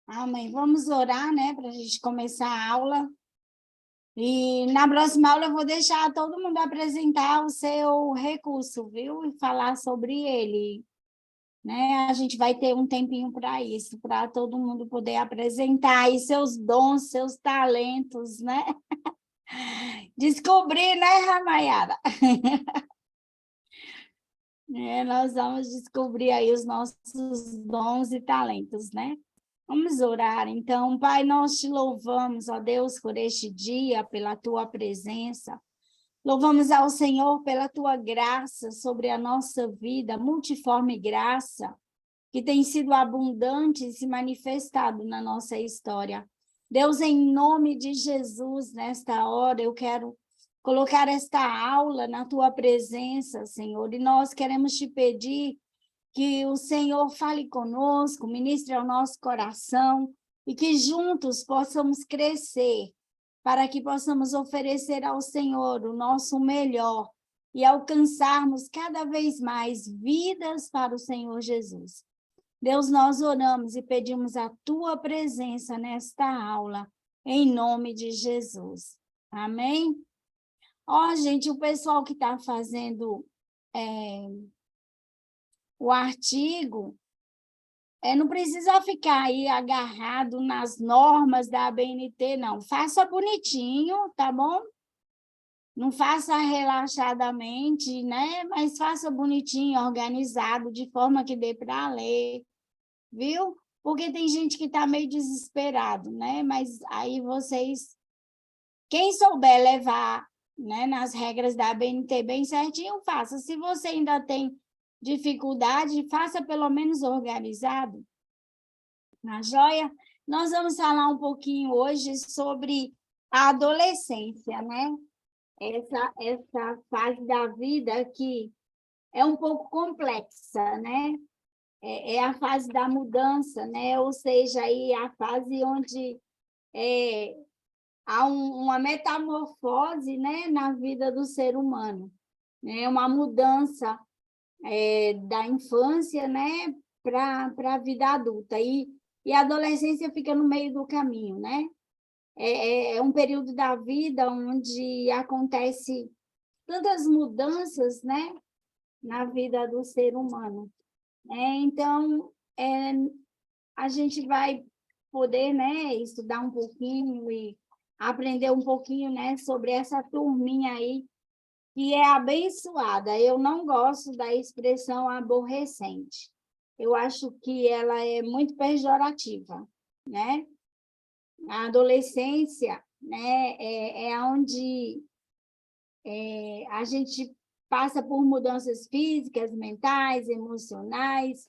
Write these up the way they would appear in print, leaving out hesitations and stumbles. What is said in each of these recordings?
Amém. Vamos orar, né, para a gente começar a aula. E na próxima aula eu vou deixar todo mundo apresentar o seu recurso, viu? E falar sobre ele, né? A gente vai ter um tempinho para isso, para todo mundo poder apresentar aí seus dons, seus talentos, né? Descobrir, né, Ramayara? Nós vamos descobrir aí os nossos dons e talentos, né? Vamos orar, então. Pai, nós te louvamos, ó Deus, por este dia, pela tua presença. Louvamos ao Senhor pela tua graça sobre a nossa vida, multiforme graça, que tem sido abundante e se manifestado na nossa história. Deus, em nome de Jesus, nesta hora, eu quero colocar esta aula na tua presença, Senhor, e nós queremos te pedir que o Senhor fale conosco, ministre ao nosso coração e que juntos possamos crescer para que possamos oferecer ao Senhor o nosso melhor e alcançarmos cada vez mais vidas para o Senhor Jesus. Deus, nós oramos e pedimos a tua presença nesta aula, em nome de Jesus. Amém? Gente, o pessoal que está fazendo o artigo, não precisa ficar aí agarrado nas normas da ABNT, não. Faça bonitinho, tá bom? Não faça relaxadamente, né? Mas faça bonitinho, organizado, de forma que dê para ler, viu? Porque tem gente que está meio desesperado, né? Mas aí vocês, quem souber levar, né, nas regras da ABNT bem certinho, faça. Se você ainda tem dificuldade, faça pelo menos organizado. Na joia? Nós vamos falar um pouquinho hoje sobre a adolescência, né? Essa fase da vida que é um pouco complexa, né? É a fase da mudança, né? Ou seja, aí a fase onde há uma metamorfose, né, na vida do ser humano, né? Uma mudança da infância, né, para a vida adulta. E a adolescência fica no meio do caminho, né? É um período da vida onde acontece tantas mudanças, né, na vida do ser humano. Então, a gente vai poder, né, estudar um pouquinho e aprender um pouquinho, né, sobre essa turminha aí que é abençoada. Eu não gosto da expressão aborrecente. Eu acho que ela é muito pejorativa, né? A adolescência, né, é onde a gente passa por mudanças físicas, mentais, emocionais,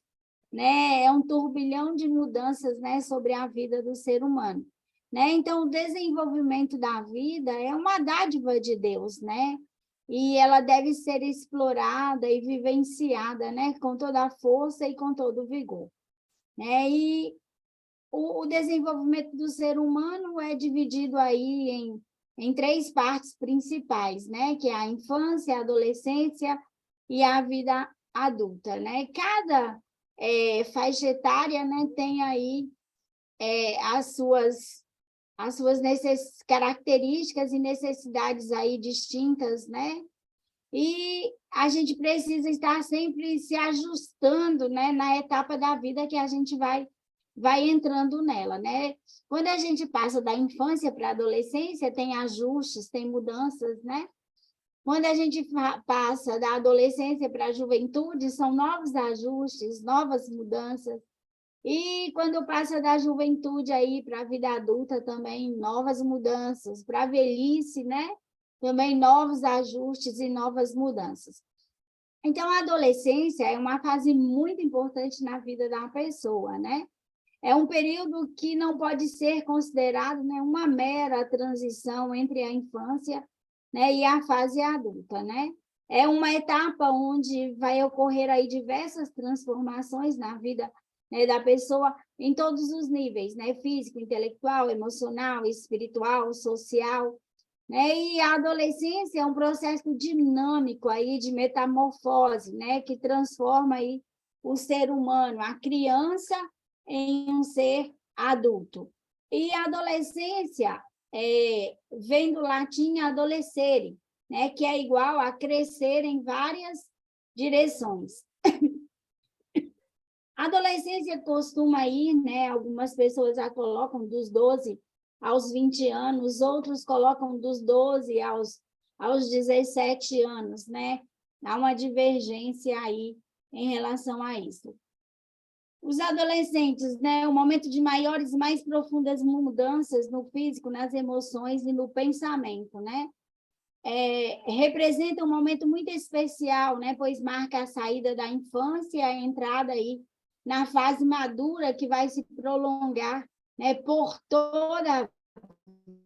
né? É um turbilhão de mudanças, né, sobre a vida do ser humano, né? Então, o desenvolvimento da vida é uma dádiva de Deus, né? E ela deve ser explorada e vivenciada, né, com toda a força e com todo o vigor, né? E o desenvolvimento do ser humano é dividido aí em três partes principais, né? Que é a infância, a adolescência e a vida adulta, né? Cada faixa etária, né, tem aí as suas características e necessidades aí distintas, né? E a gente precisa estar sempre se ajustando, né, na etapa da vida que a gente vai entrando nela, né? Quando a gente passa da infância para a adolescência, tem ajustes, tem mudanças, né? Quando a gente passa da adolescência para a juventude, são novos ajustes, novas mudanças. E quando passa da juventude aí para a vida adulta também, novas mudanças. Para a velhice, né? Também novos ajustes e novas mudanças. Então, a adolescência é uma fase muito importante na vida da pessoa, né? É um período que não pode ser considerado, né, uma mera transição entre a infância, né, e a fase adulta, né? É uma etapa onde vai ocorrer aí diversas transformações na vida, né, da pessoa em todos os níveis, né? Físico, intelectual, emocional, espiritual, social, né? E a adolescência é um processo dinâmico aí de metamorfose, né, que transforma aí o ser humano, a criança, em um ser adulto. E adolescência vem do latim adolescere, né, que é igual a crescer em várias direções. A adolescência costuma ir, né, algumas pessoas a colocam dos 12 aos 20 anos, outros colocam dos 12 aos 17 anos, né? Há uma divergência aí em relação a isso. Os adolescentes, né, o momento de maiores e mais profundas mudanças no físico, nas emoções e no pensamento, né? Representa um momento muito especial, né, pois marca a saída da infância e a entrada aí na fase madura que vai se prolongar, né, por toda a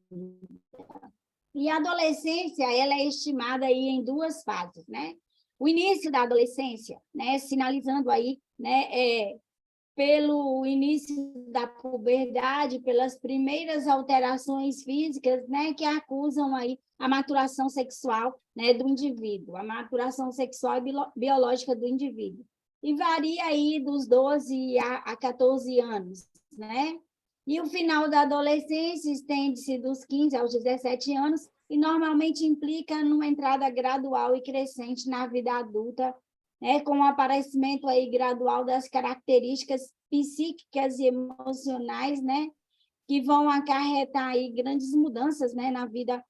vida. E a adolescência, ela é estimada aí em duas fases, né? O início da adolescência, né, sinalizando aí, né, pelo início da puberdade, pelas primeiras alterações físicas, né, que acusam aí a maturação sexual, né, do indivíduo, a maturação sexual e biológica do indivíduo. E varia aí dos 12 a 14 anos, né? E o final da adolescência estende-se dos 15 aos 17 anos e normalmente implica numa entrada gradual e crescente na vida adulta, né, com o aparecimento aí gradual das características psíquicas e emocionais, né, que vão acarretar aí grandes mudanças, né, na vida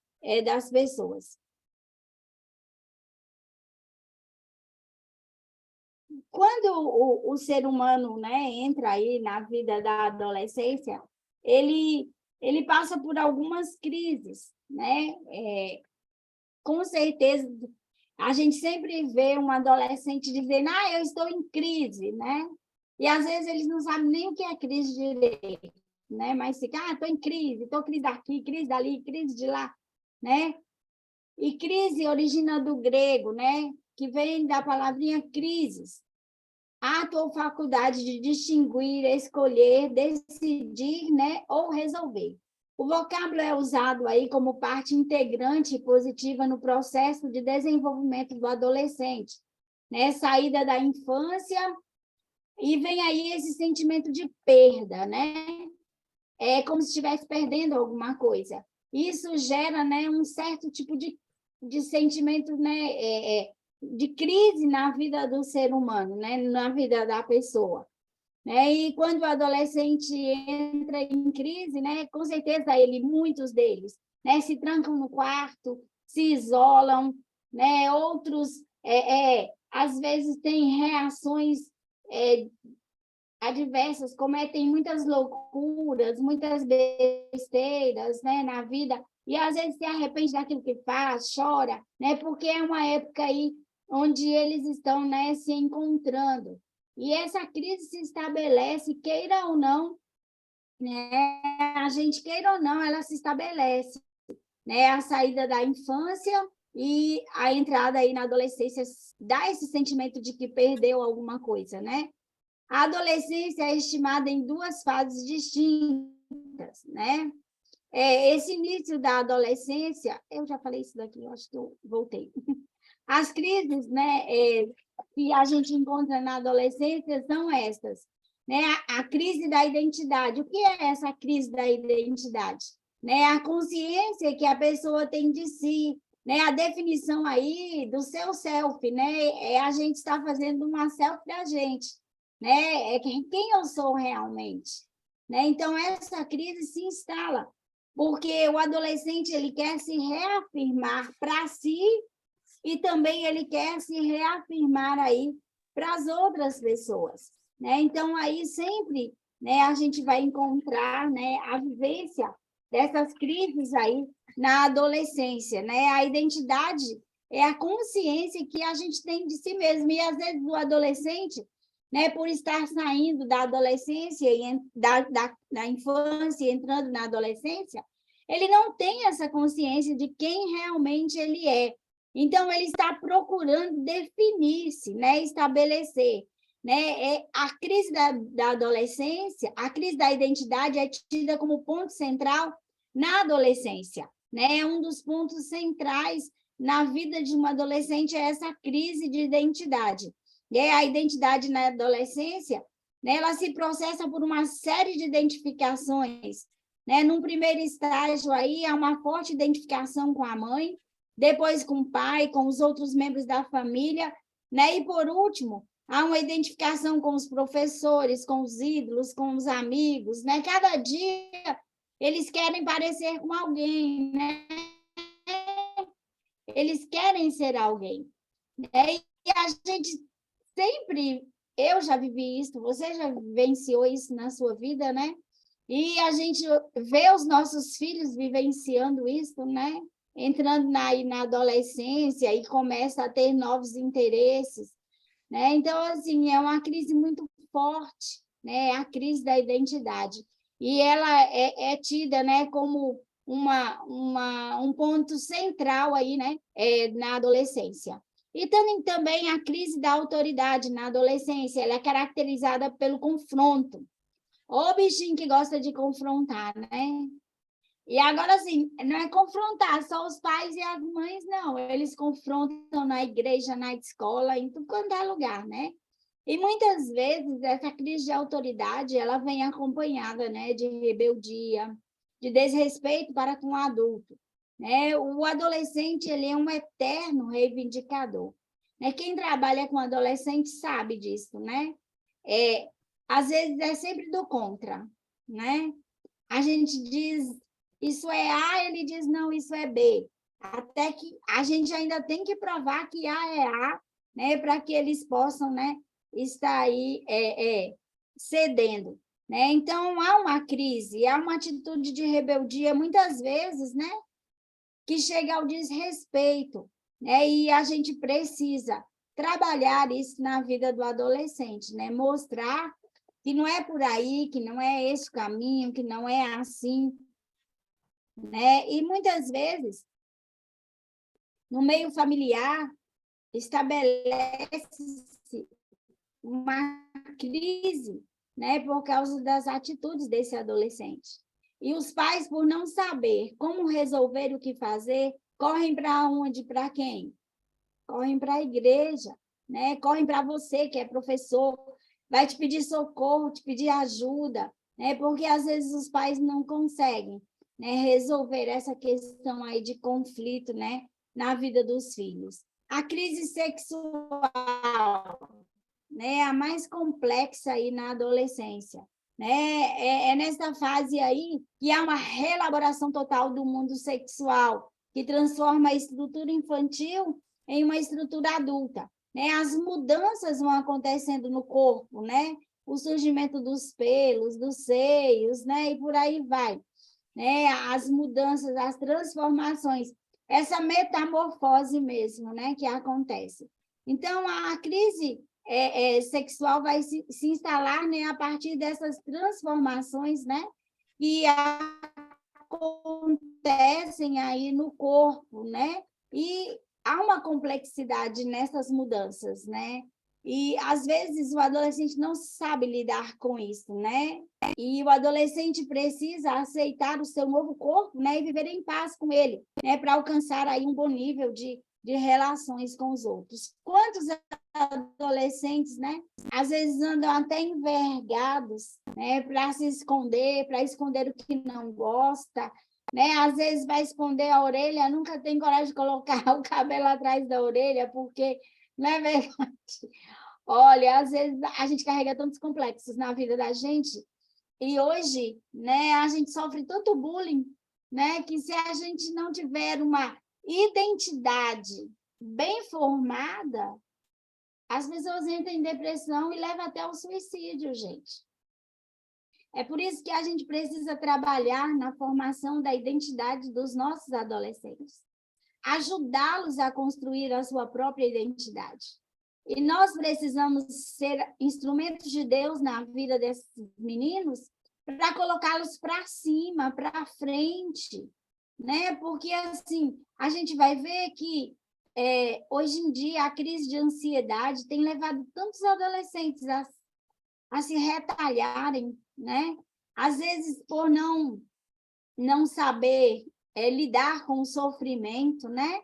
das pessoas. Quando o ser humano, né, entra aí na vida da adolescência, ele passa por algumas crises, né? Com certeza, a gente sempre vê um adolescente dizendo, eu estou em crise, né? E às vezes eles não sabem nem o que é crise direito, né? Mas fica, estou em crise, estou crise daqui, crise dali, crise de lá, né? E crise origina do grego, né? Que vem da palavrinha crises, ato ou faculdade de distinguir, escolher, decidir, né? Ou resolver. O vocábulo é usado aí como parte integrante e positiva no processo de desenvolvimento do adolescente, né? Saída da infância, e vem aí esse sentimento de perda, né? É como se estivesse perdendo alguma coisa. Isso gera, né, um certo tipo de sentimento, né, de crise na vida do ser humano, né, na vida da pessoa. Né? E quando o adolescente entra em crise, né, com certeza muitos deles, né, se trancam no quarto, se isolam, né, outros, às vezes, têm reações adversas, cometem muitas loucuras, muitas besteiras, né, na vida, e às vezes se arrepende daquilo que faz, chora, né, porque é uma época aí onde eles estão, né, se encontrando. E essa crise se estabelece, queira ou não, né, a gente queira ou não, ela se estabelece, né, a saída da infância e a entrada aí na adolescência dá esse sentimento de que perdeu alguma coisa, né? A adolescência é estimada em duas fases distintas, né? Esse início da adolescência, eu já falei isso daqui, eu acho que eu voltei. As crises, né, que a gente encontra na adolescência são estas, né? A crise da identidade. O que é essa crise da identidade? Né? A consciência que a pessoa tem de si, né? A definição aí do seu self, né? A gente está fazendo uma self da gente, né? Quem eu sou realmente, né? Então essa crise se instala porque o adolescente ele quer se reafirmar para si e também ele quer se reafirmar aí para as outras pessoas, né? Então aí sempre, né, a gente vai encontrar, né, a vivência dessas crises aí na adolescência, né? A identidade é a consciência que a gente tem de si mesmo e às vezes o adolescente, né, por estar saindo da adolescência e da infância e entrando na adolescência, ele não tem essa consciência de quem realmente ele é. Então, ele está procurando definir-se, né, estabelecer. Né? A crise da adolescência, a crise da identidade é tida como ponto central na adolescência. Né? Um dos pontos centrais na vida de uma adolescente é essa crise de identidade. A identidade na adolescência né? Ela se processa por uma série de identificações, né? Num primeiro estágio aí, há uma forte identificação com a mãe, depois com o pai, com os outros membros da família, né? E, por último, há uma identificação com os professores, com os ídolos, com os amigos, né? Cada dia eles querem parecer com alguém, né? Eles querem ser alguém, né? E a gente sempre, eu já vivi isso, você já vivenciou isso na sua vida, né? E a gente vê os nossos filhos vivenciando isso, né? Entrando na adolescência e começa a ter novos interesses, né? Então, assim, é uma crise muito forte, né? A crise da identidade. E ela é tida, né, como um ponto central aí, né, na adolescência. E também a crise da autoridade na adolescência, ela é caracterizada pelo confronto. O bichinho que gosta de confrontar, né? E agora, assim, não é confrontar só os pais e as mães, não. Eles confrontam na igreja, na escola, em tudo quanto é lugar, né? E muitas vezes essa crise de autoridade, ela vem acompanhada, né, de rebeldia, de desrespeito para com o adulto, né? O adolescente, ele é um eterno reivindicador, né? Quem trabalha com adolescente sabe disso, né? Às vezes é sempre do contra, né? A gente diz isso é A, ele diz não, isso é B. Até que a gente ainda tem que provar que A é A, né, para que eles possam, né, estar aí cedendo, né? Então há uma crise, há uma atitude de rebeldia muitas vezes, né, que chega ao desrespeito, né? E a gente precisa trabalhar isso na vida do adolescente, né? Mostrar que não é por aí, que não é esse o caminho, que não é assim, né? E muitas vezes, no meio familiar, estabelece-se uma crise, né, por causa das atitudes desse adolescente. E os pais, por não saber como resolver o que fazer, correm para onde? Para quem? Correm para a igreja, né? Correm para você, que é professor, vai te pedir socorro, te pedir ajuda, né? Porque às vezes os pais não conseguem, né, resolver essa questão aí de conflito, né, na vida dos filhos. A crise sexual, né, a mais complexa aí na adolescência, né? É nessa fase aí que há uma reelaboração total do mundo sexual, que transforma a estrutura infantil em uma estrutura adulta, né? As mudanças vão acontecendo no corpo, né? O surgimento dos pelos, dos seios, né? E por aí vai, né? As mudanças, as transformações, essa metamorfose mesmo, né? Que acontece. Então, a crise sexual vai se instalar, né? A partir dessas transformações, né? Que acontecem aí no corpo, né? E há uma complexidade nessas mudanças, né? E às vezes o adolescente não sabe lidar com isso, né? E o adolescente precisa aceitar o seu novo corpo, né, e viver em paz com ele, né, para alcançar aí um bom nível de relações com os outros. Quantos adolescentes, né, às vezes andam até envergados, né, para esconder o que não gosta, né? Às vezes vai esconder a orelha, nunca tem coragem de colocar o cabelo atrás da orelha, porque não é verdade. Olha, às vezes a gente carrega tantos complexos na vida da gente, e hoje, né, a gente sofre tanto bullying, né, que se a gente não tiver uma identidade bem formada, as pessoas entram em depressão e levam até o suicídio, gente. É por isso que a gente precisa trabalhar na formação da identidade dos nossos adolescentes, ajudá-los a construir a sua própria identidade. E nós precisamos ser instrumentos de Deus na vida desses meninos para colocá-los para cima, para frente, né? Porque assim, a gente vai ver que hoje em dia a crise de ansiedade tem levado tantos adolescentes a se retalharem, né? Às vezes por não saber lidar com o sofrimento, né?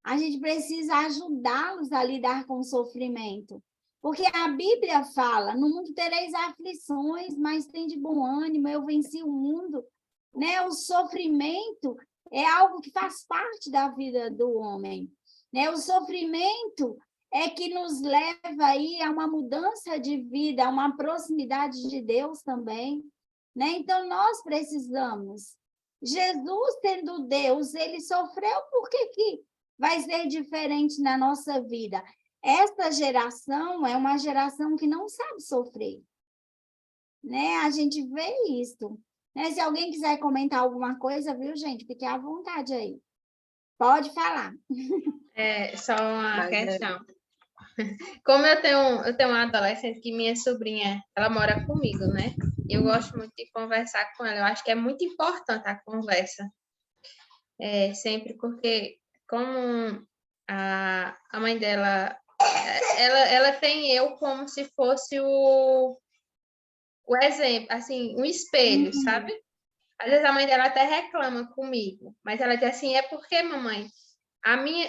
A gente precisa ajudá-los a lidar com o sofrimento, Porque a Bíblia fala, no mundo tereis aflições, mas tem de bom ânimo, eu venci o mundo. Né? O sofrimento é algo que faz parte da vida do homem. Né? O sofrimento é que nos leva aí a uma mudança de vida, a uma proximidade de Deus também. Né? Então, nós precisamos. Jesus, sendo Deus, ele sofreu, por que vai ser diferente na nossa vida? Essa geração é uma geração que não sabe sofrer. Né? A gente vê isso. Né? Se alguém quiser comentar alguma coisa, viu, gente? Fique à vontade aí. Pode falar. É só uma questão. Como eu tenho uma adolescente que minha sobrinha, ela mora comigo, né? E eu gosto muito de conversar com ela. Eu acho que é muito importante a conversa. Sempre porque como a mãe dela, ela tem eu como se fosse o exemplo, assim, um espelho, sabe? Às vezes a mãe dela até reclama comigo, mas ela diz assim, é porque, mamãe,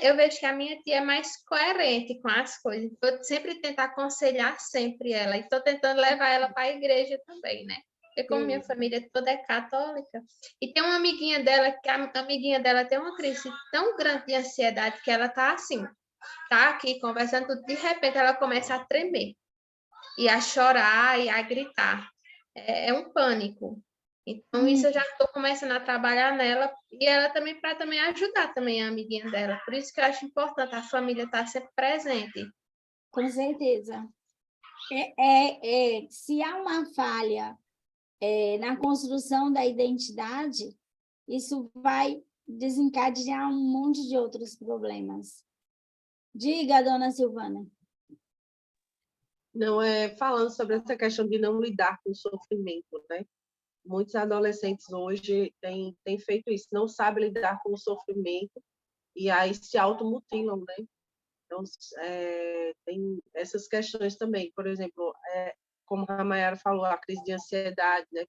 eu vejo que a minha tia é mais coerente com as coisas. Eu sempre tento aconselhar sempre ela. E estou tentando levar ela para a igreja também, né? Porque como minha família toda é católica. E tem uma amiguinha dela, que a amiguinha dela tem uma crise tão grande de ansiedade que ela tá assim, tá aqui conversando tudo, de repente ela começa a tremer. E a chorar e a gritar. É um pânico. Então, isso eu já estou começando a trabalhar nela e ela também para também ajudar também a amiguinha dela. Por isso que eu acho importante a família estar sempre presente. Com certeza. Se há uma falha na construção da identidade, isso vai desencadear um monte de outros problemas. Diga, dona Silvana. Não, falando sobre essa questão de não lidar com o sofrimento, né? Muitos adolescentes hoje têm feito isso, não sabem lidar com o sofrimento e aí se automutilam, né? Então, tem essas questões também. Por exemplo, como a Mayara falou, a crise de ansiedade, né?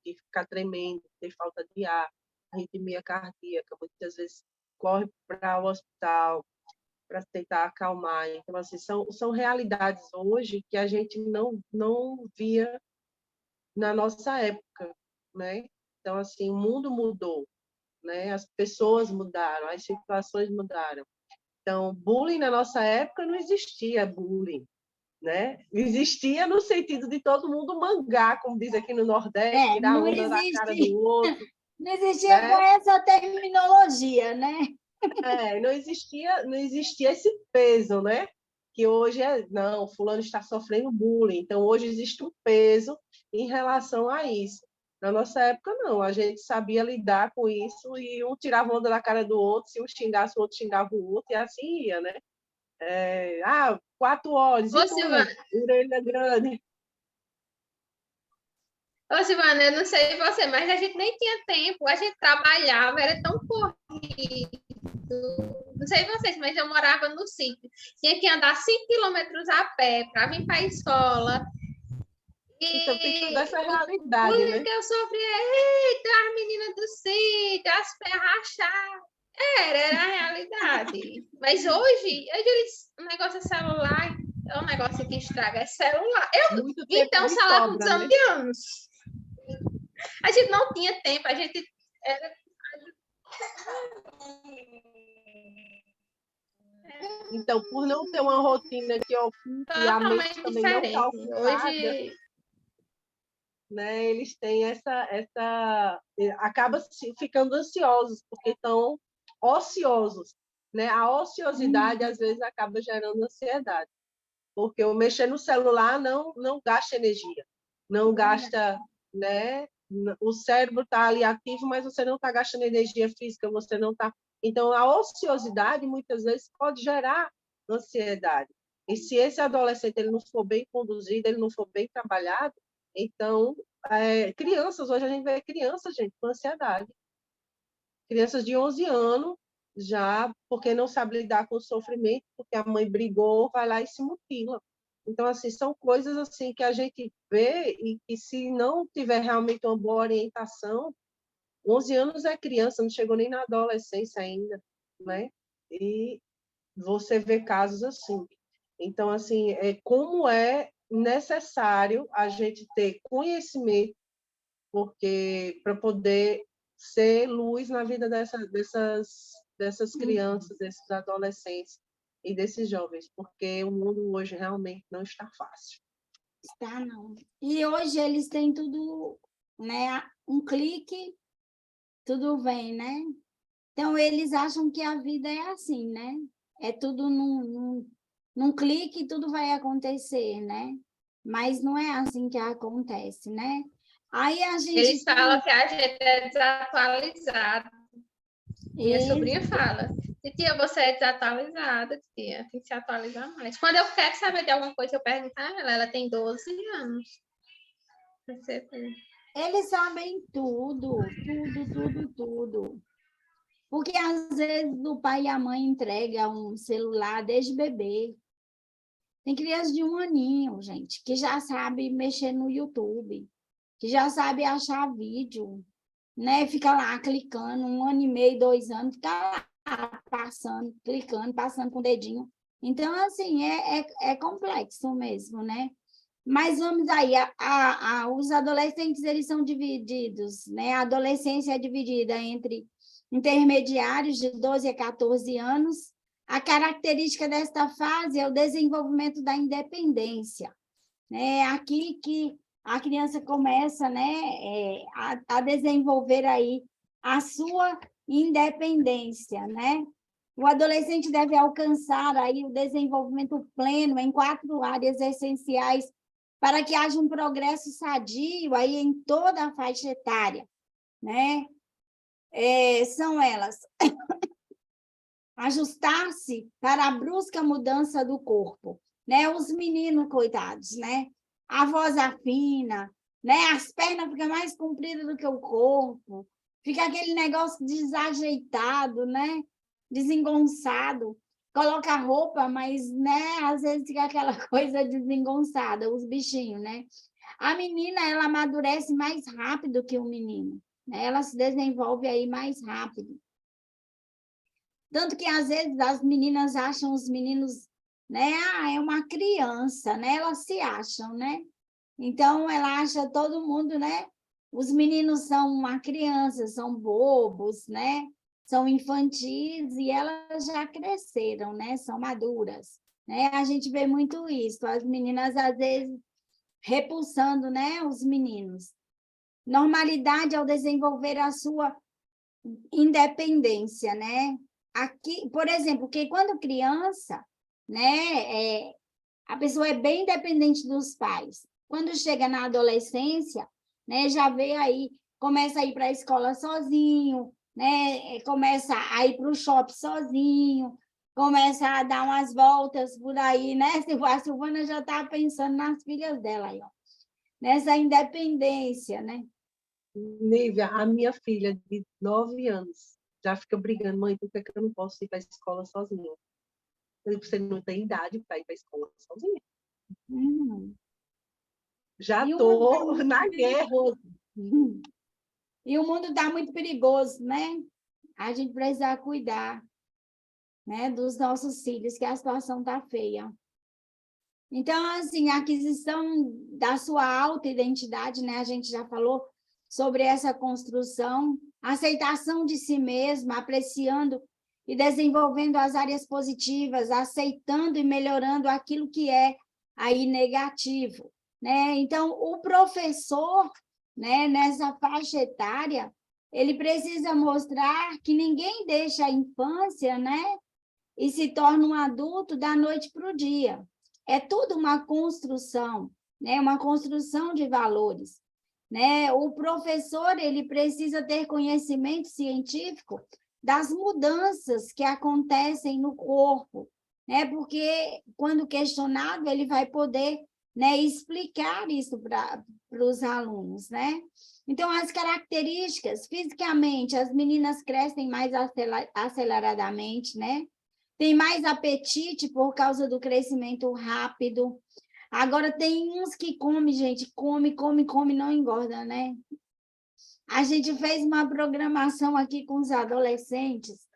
De ficar tremendo, ter falta de ar, arritmia cardíaca, muitas vezes corre para o hospital para tentar acalmar. Então, assim, são realidades hoje que a gente não via na nossa época, né? Então, assim, o mundo mudou, né? As pessoas mudaram, as situações mudaram. Então, bullying na nossa época não existia bullying, né? Existia no sentido de todo mundo mangar, como diz aqui no Nordeste, tirar a onda da cara do outro. Não existia, né? Com essa terminologia, né? Não existia esse peso, né? Que hoje não, fulano está sofrendo bullying. Então, hoje existe um peso em relação a isso. Na nossa época, não. A gente sabia lidar com isso e um tirava onda da cara do outro, se um xingasse, o outro xingava o outro, e assim ia, né? 4 horas, Ô, Silvana, orelha grande. Ô, Silvana, eu não sei você, mas a gente nem tinha tempo, a gente trabalhava, era tão corrido. Não sei vocês, mas eu morava no sítio. Tinha que andar 5 quilômetros a pé para vir para a escola. Então, tem toda essa realidade, né? Que eu sofria, eita, as meninas do sítio, as pés rachadas. Era a realidade. Mas hoje o negócio é celular, é um negócio que estraga, é celular. Então, celular com 19 anos. A gente não tinha tempo, a gente era... Então, por não ter uma rotina que ocupe e a mente também não está ocupada, hoje... né, eles têm acaba ficando ansiosos, porque estão ociosos. Né? A ociosidade, às vezes, acaba gerando ansiedade, porque o mexer no celular não gasta energia, não gasta, né? O cérebro está ali ativo, mas você não está gastando energia física, você não está... Então, a ociosidade, muitas vezes, pode gerar ansiedade. E se esse adolescente ele não for bem conduzido, ele não for bem trabalhado, então, crianças, hoje a gente vê crianças, gente, com ansiedade. Crianças de 11 anos, já, porque não sabe lidar com o sofrimento, porque a mãe brigou, vai lá e se mutila. Então, assim, são coisas assim que a gente vê e que se não tiver realmente uma boa orientação, 11 anos é criança, não chegou nem na adolescência ainda, né? E você vê casos assim. Então, assim, como é necessário a gente ter conhecimento, porque para poder ser luz na vida dessas crianças, desses adolescentes e desses jovens, porque o mundo hoje realmente não está fácil. Está, não. E hoje eles têm tudo, né? Um clique, tudo vem, né? Então, eles acham que a vida é assim, né? É tudo num clique, tudo vai acontecer, né? Mas não é assim que acontece, né? Aí a gente... Eles falam que a gente é desatualizado. Minha sobrinha fala, tia, você é desatualizada, tia, tem que se atualizar mais. Quando eu quero saber de alguma coisa, eu pergunto a ela, ela tem 12 anos. Eles sabem tudo, tudo, tudo, tudo. Porque, às vezes, o pai e a mãe entregam um celular desde bebê. Tem criança de 1 aninho, gente, que já sabe mexer no YouTube, que já sabe achar vídeo, né? Fica lá clicando, 1 ano e meio, 2 anos, fica lá passando, clicando, passando com o dedinho. Então, assim, é complexo mesmo, né? Mas vamos aí, os adolescentes, eles são divididos, né? A adolescência é dividida entre intermediários de 12 a 14 anos. A característica desta fase é o desenvolvimento da independência, né? Aqui que a criança começa, né, a desenvolver aí a sua independência, né? O adolescente deve alcançar aí o desenvolvimento pleno em 4 áreas essenciais para que haja um progresso sadio aí em toda a faixa etária, né? São elas: ajustar-se para a brusca mudança do corpo, né? Os meninos, coitados, né? A voz afina, né? As pernas ficam mais compridas do que o corpo, fica aquele negócio desajeitado, né? Desengonçado. Coloca roupa, mas, né? Às vezes fica aquela coisa desengonçada, os bichinhos, né? A menina, ela amadurece mais rápido que o menino, né? Ela se desenvolve aí mais rápido. Tanto que, às vezes, as meninas acham os meninos, né? É uma criança, né? Elas se acham, né? Então, ela acha todo mundo, né? Os meninos são uma criança, são bobos, né? São infantis e elas já cresceram, né? São maduras, né? A gente vê muito isso, as meninas, às vezes, repulsando, né? Os meninos. Normalidade ao desenvolver a sua independência, né? Aqui, por exemplo, que quando criança, né, a pessoa é bem dependente dos pais. Quando chega na adolescência, né, já vê aí, começa a ir para a escola sozinho, né, começa a ir para o shopping sozinho, começa a dar umas voltas por aí, né? A Silvana já está pensando nas filhas dela aí, ó, nessa independência, né? Nívia, a minha filha de 9 anos já fica brigando, mãe, por que eu não posso ir para a escola sozinha? Eu digo, você não tem idade para ir para a escola sozinha. Já estou na guerra. E o mundo está muito perigoso, né? A gente precisa cuidar, né, dos nossos filhos, que a situação está feia. Então, assim, a aquisição da sua autoidentidade, né? A gente já falou sobre essa construção, aceitação de si mesma, apreciando e desenvolvendo as áreas positivas, aceitando e melhorando aquilo que é aí negativo, né? Então, o professor, né, nessa faixa etária, ele precisa mostrar que ninguém deixa a infância, né, e se torna um adulto da noite para o dia. É tudo uma construção, né? Uma construção de valores, né? O professor, ele precisa ter conhecimento científico das mudanças que acontecem no corpo, né? Porque quando questionado, ele vai poder, né, explicar isso para os alunos, né? Então, as características, fisicamente, as meninas crescem mais aceleradamente, né? Tem mais apetite por causa do crescimento rápido. Agora, tem uns que come, gente, come, não engorda, né? A gente fez uma programação aqui com os adolescentes,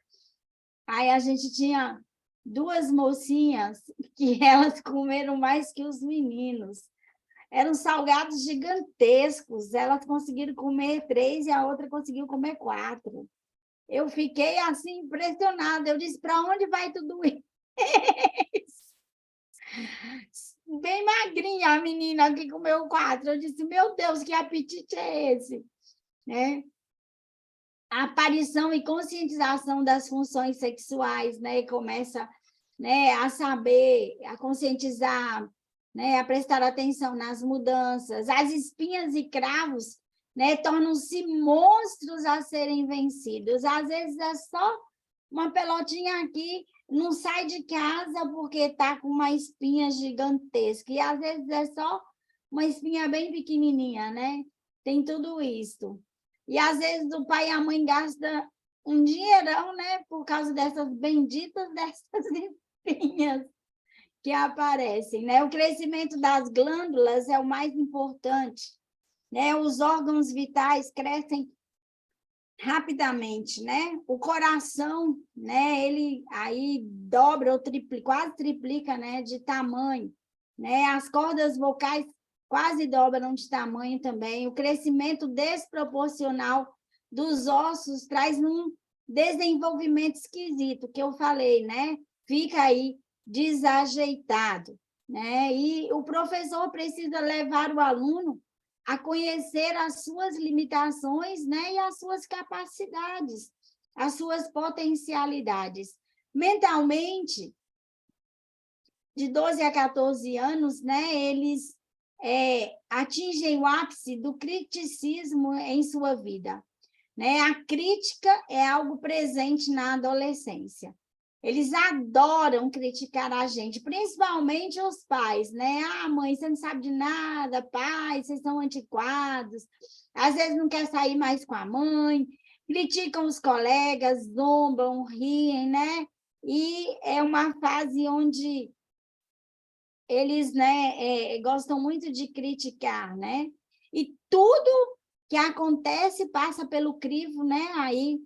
aí a gente tinha duas mocinhas que elas comeram mais que os meninos. Eram salgados gigantescos, elas conseguiram comer 3 e a outra conseguiu comer 4. Eu fiquei assim impressionada, eu disse, para onde vai tudo isso? Bem magrinha a menina que comeu 4. Eu disse, meu Deus, que apetite é esse? Né? A aparição e conscientização das funções sexuais, né? Começa, né, a saber, a conscientizar, né, a prestar atenção nas mudanças. As espinhas e cravos, né, tornam-se monstros a serem vencidos. Às vezes é só uma pelotinha aqui, não sai de casa porque está com uma espinha gigantesca. E às vezes é só uma espinha bem pequenininha, né? Tem tudo isso. E às vezes o pai e a mãe gastam um dinheirão, né? Por causa dessas benditas dessas espinhas que aparecem, né? O crescimento das glândulas é o mais importante, né? Os órgãos vitais crescem rapidamente, né? O coração, né? Ele aí dobra ou triplica, quase triplica, né? De tamanho, né? As cordas vocais quase dobram de tamanho também. O crescimento desproporcional dos ossos traz um desenvolvimento esquisito, que eu falei, né? Fica aí desajeitado, né? E o professor precisa levar o aluno a conhecer as suas limitações, né, e as suas capacidades, as suas potencialidades. Mentalmente, de 12 a 14 anos, né, eles atingem o ápice do criticismo em sua vida. Né? A crítica é algo presente na adolescência. Eles adoram criticar a gente, principalmente os pais, né? Ah, mãe, você não sabe de nada, pai, vocês são antiquados, às vezes não quer sair mais com a mãe, criticam os colegas, zombam, riem, né? E é uma fase onde eles, né, gostam muito de criticar, né? E tudo que acontece passa pelo crivo, né? Aí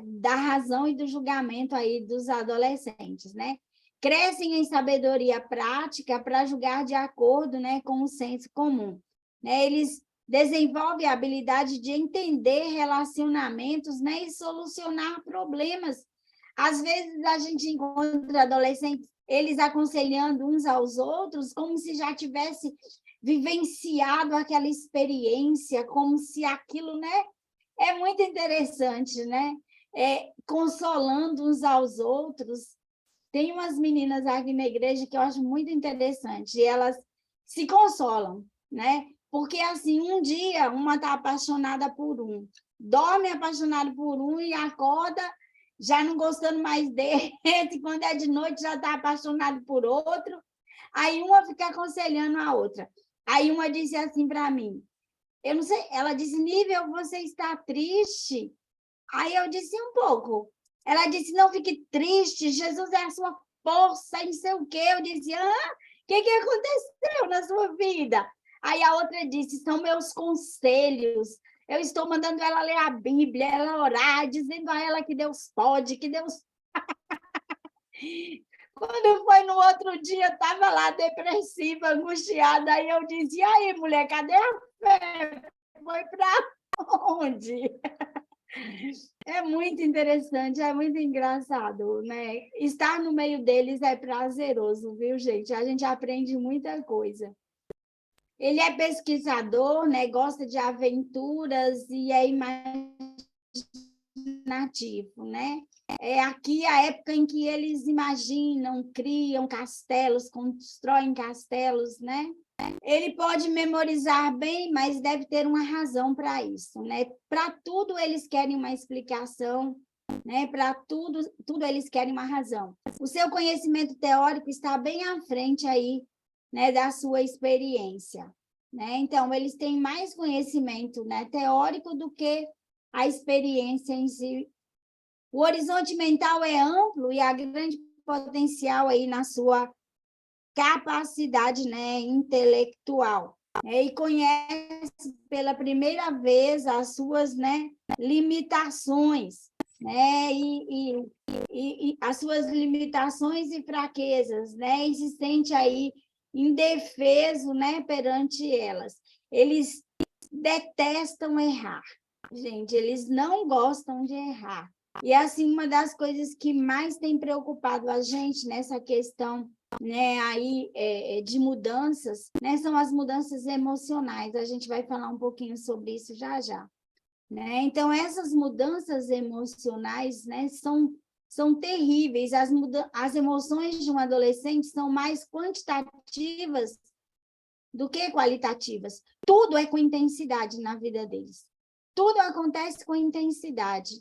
da razão e do julgamento aí dos adolescentes, né? Crescem em sabedoria prática para julgar de acordo, né, com o senso comum, né? Eles desenvolvem a habilidade de entender relacionamentos, né, e solucionar problemas. Às vezes a gente encontra adolescentes eles aconselhando uns aos outros como se já tivesse vivenciado aquela experiência, como se aquilo, né? É muito interessante, né? Consolando uns aos outros. Tem umas meninas aqui na igreja que eu acho muito interessante, e elas se consolam, né? Porque, assim, um dia uma está apaixonada por um, dorme apaixonada por um e acorda já não gostando mais dele, quando é de noite já está apaixonado por outro, aí uma fica aconselhando a outra. Aí uma disse assim para mim, eu não sei, ela disse, Nível, você está triste? Aí eu disse, um pouco. Ela disse, não fique triste, Jesus é a sua força, e não sei o quê. Eu disse, o que aconteceu na sua vida? Aí a outra disse, são meus conselhos. Eu estou mandando ela ler a Bíblia, ela orar, dizendo a ela que Deus pode, que Deus... Quando foi no outro dia, estava lá depressiva, angustiada, aí eu disse, e aí, mulher, cadê a fé? Foi para onde? É muito interessante, é muito engraçado, né? Estar no meio deles é prazeroso, viu, gente? A gente aprende muita coisa. Ele é pesquisador, né? Gosta de aventuras e é imaginativo, né? É aqui a época em que eles imaginam, criam castelos, constroem castelos, né? Ele pode memorizar bem, mas deve ter uma razão para isso, né? Para tudo eles querem uma explicação, né? Para tudo eles querem uma razão. O seu conhecimento teórico está bem à frente aí, né, da sua experiência, né? Então, eles têm mais conhecimento, né, teórico do que a experiência em si. O horizonte mental é amplo e há grande potencial aí na sua capacidade, né, intelectual, né, e conhece pela primeira vez as suas, né, limitações, né? E as suas limitações e fraquezas, né? E se sente aí indefeso, né, perante elas. Eles detestam errar, gente, eles não gostam de errar. E, assim, uma das coisas que mais tem preocupado a gente nessa questão, né, aí, de mudanças, né, são as mudanças emocionais. A gente vai falar um pouquinho sobre isso já já. Né? Então, essas mudanças emocionais, né, são terríveis. As emoções de um adolescente são mais quantitativas do que qualitativas. Tudo é com intensidade na vida deles. Tudo acontece com intensidade,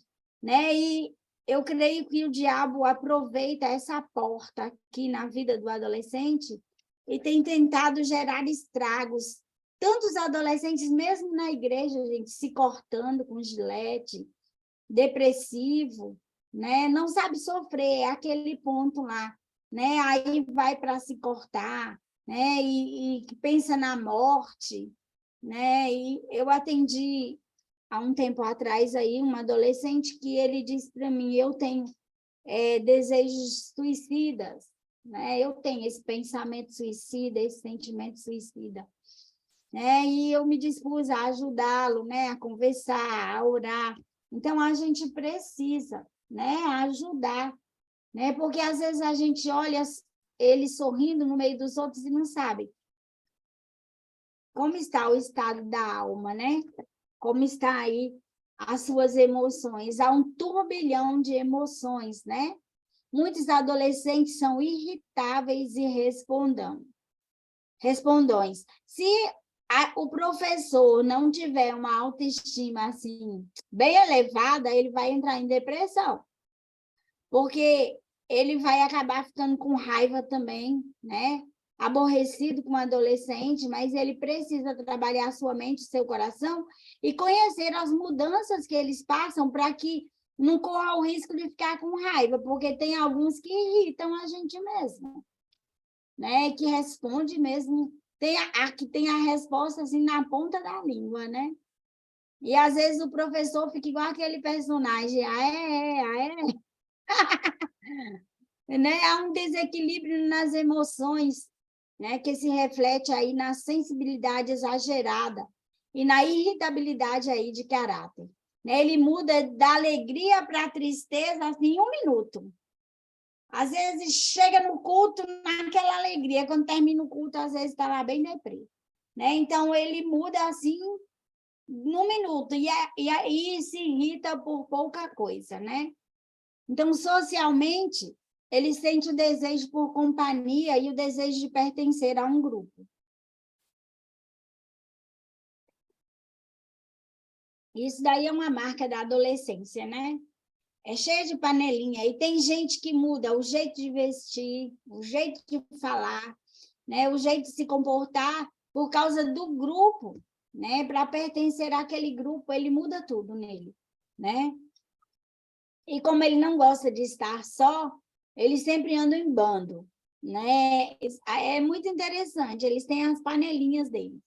né? E eu creio que o diabo aproveita essa porta aqui na vida do adolescente e tem tentado gerar estragos. Tantos adolescentes, mesmo na igreja, gente, se cortando com gilete, depressivo, né? Não sabe sofrer, é aquele ponto lá, né? Aí vai para se cortar, né? E pensa na morte, né? E eu atendi há um tempo atrás aí um adolescente que ele disse para mim: eu tenho desejos suicidas, né? Eu tenho esse pensamento suicida, esse sentimento suicida, né? E eu me dispus a ajudá-lo, né? A conversar, a orar. Então a gente precisa, né? Ajudar, né? Porque às vezes a gente olha ele sorrindo no meio dos outros e não sabe como está o estado da alma, né? Como está aí as suas emoções. Há um turbilhão de emoções, né? Muitos adolescentes são irritáveis e respondões. Se o professor não tiver uma autoestima assim bem elevada, ele vai entrar em depressão, porque ele vai acabar ficando com raiva também, né? Aborrecido com o adolescente, mas ele precisa trabalhar a sua mente, seu coração e conhecer as mudanças que eles passam para que não corra o risco de ficar com raiva, porque tem alguns que irritam a gente mesmo, né? Que responde mesmo, que tem a resposta assim na ponta da língua, né? E às vezes o professor fica igual aquele personagem, né? Há um desequilíbrio nas emoções, né? Que se reflete aí na sensibilidade exagerada e na irritabilidade aí de caráter, né? Ele muda da alegria para a tristeza assim, em um minuto. Às vezes chega no culto naquela alegria, quando termina o culto, às vezes está lá bem deprê, né? Então, ele muda assim num minuto, e aí se irrita por pouca coisa, né? Então, socialmente, ele sente o desejo por companhia e o desejo de pertencer a um grupo. Isso daí é uma marca da adolescência, né? É cheio de panelinha. E tem gente que muda o jeito de vestir, o jeito de falar, né? O jeito de se comportar por causa do grupo, né? Para pertencer àquele grupo, ele muda tudo nele, né? E como ele não gosta de estar só, ele sempre anda em bando, né? É muito interessante, eles têm as panelinhas dele.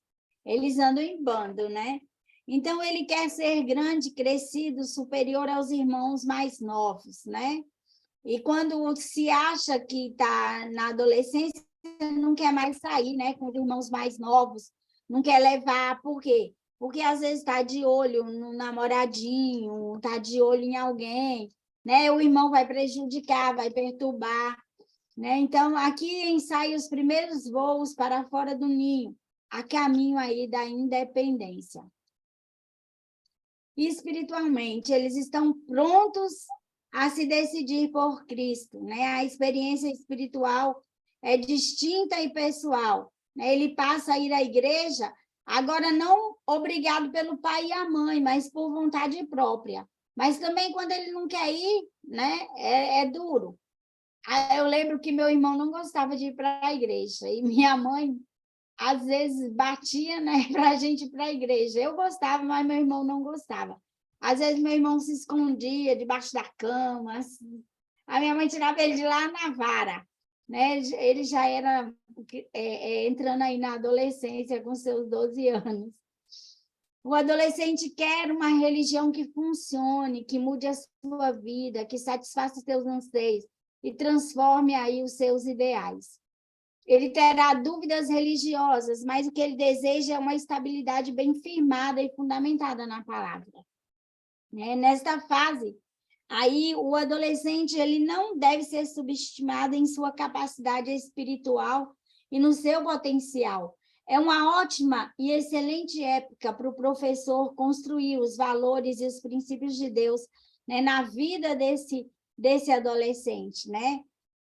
Eles andam em bando, né? Então, ele quer ser grande, crescido, superior aos irmãos mais novos, né? E quando se acha que está na adolescência, não quer mais sair, né? Com os irmãos mais novos, não quer levar, por quê? Porque às vezes está de olho no namoradinho, está de olho em alguém, né? O irmão vai prejudicar, vai perturbar, né? Então, aqui ensaia os primeiros voos para fora do ninho, a caminho aí da independência. E espiritualmente, eles estão prontos a se decidir por Cristo, né? A experiência espiritual é distinta e pessoal, né? Ele passa a ir à igreja, agora não obrigado pelo pai e a mãe, mas por vontade própria. Mas também quando ele não quer ir, né? É duro. Eu lembro que meu irmão não gostava de ir para a igreja e minha mãe às vezes batia, né, para a gente ir para a igreja. Eu gostava, mas meu irmão não gostava. Às vezes meu irmão se escondia debaixo da cama, assim. A minha mãe tirava ele de lá na vara, né? Ele já era entrando aí na adolescência com seus 12 anos. O adolescente quer uma religião que funcione, que mude a sua vida, que satisfaça os seus anseios e transforme aí os seus ideais. Ele terá dúvidas religiosas, mas o que ele deseja é uma estabilidade bem firmada e fundamentada na palavra. Nesta fase, aí o adolescente ele não deve ser subestimado em sua capacidade espiritual e no seu potencial. É uma ótima e excelente época para o professor construir os valores e os princípios de Deus, na vida desse adolescente,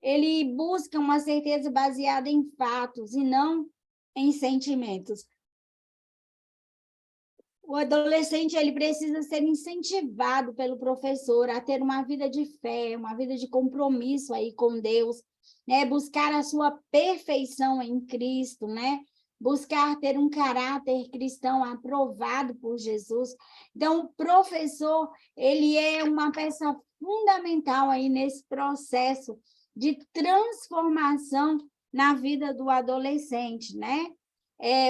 Ele busca uma certeza baseada em fatos e não em sentimentos. O adolescente ele precisa ser incentivado pelo professor a ter uma vida de fé, uma vida de compromisso aí com Deus, buscar a sua perfeição em Cristo, buscar ter um caráter cristão aprovado por Jesus. Então, o professor, ele é uma peça fundamental aí nesse processo de transformação na vida do adolescente,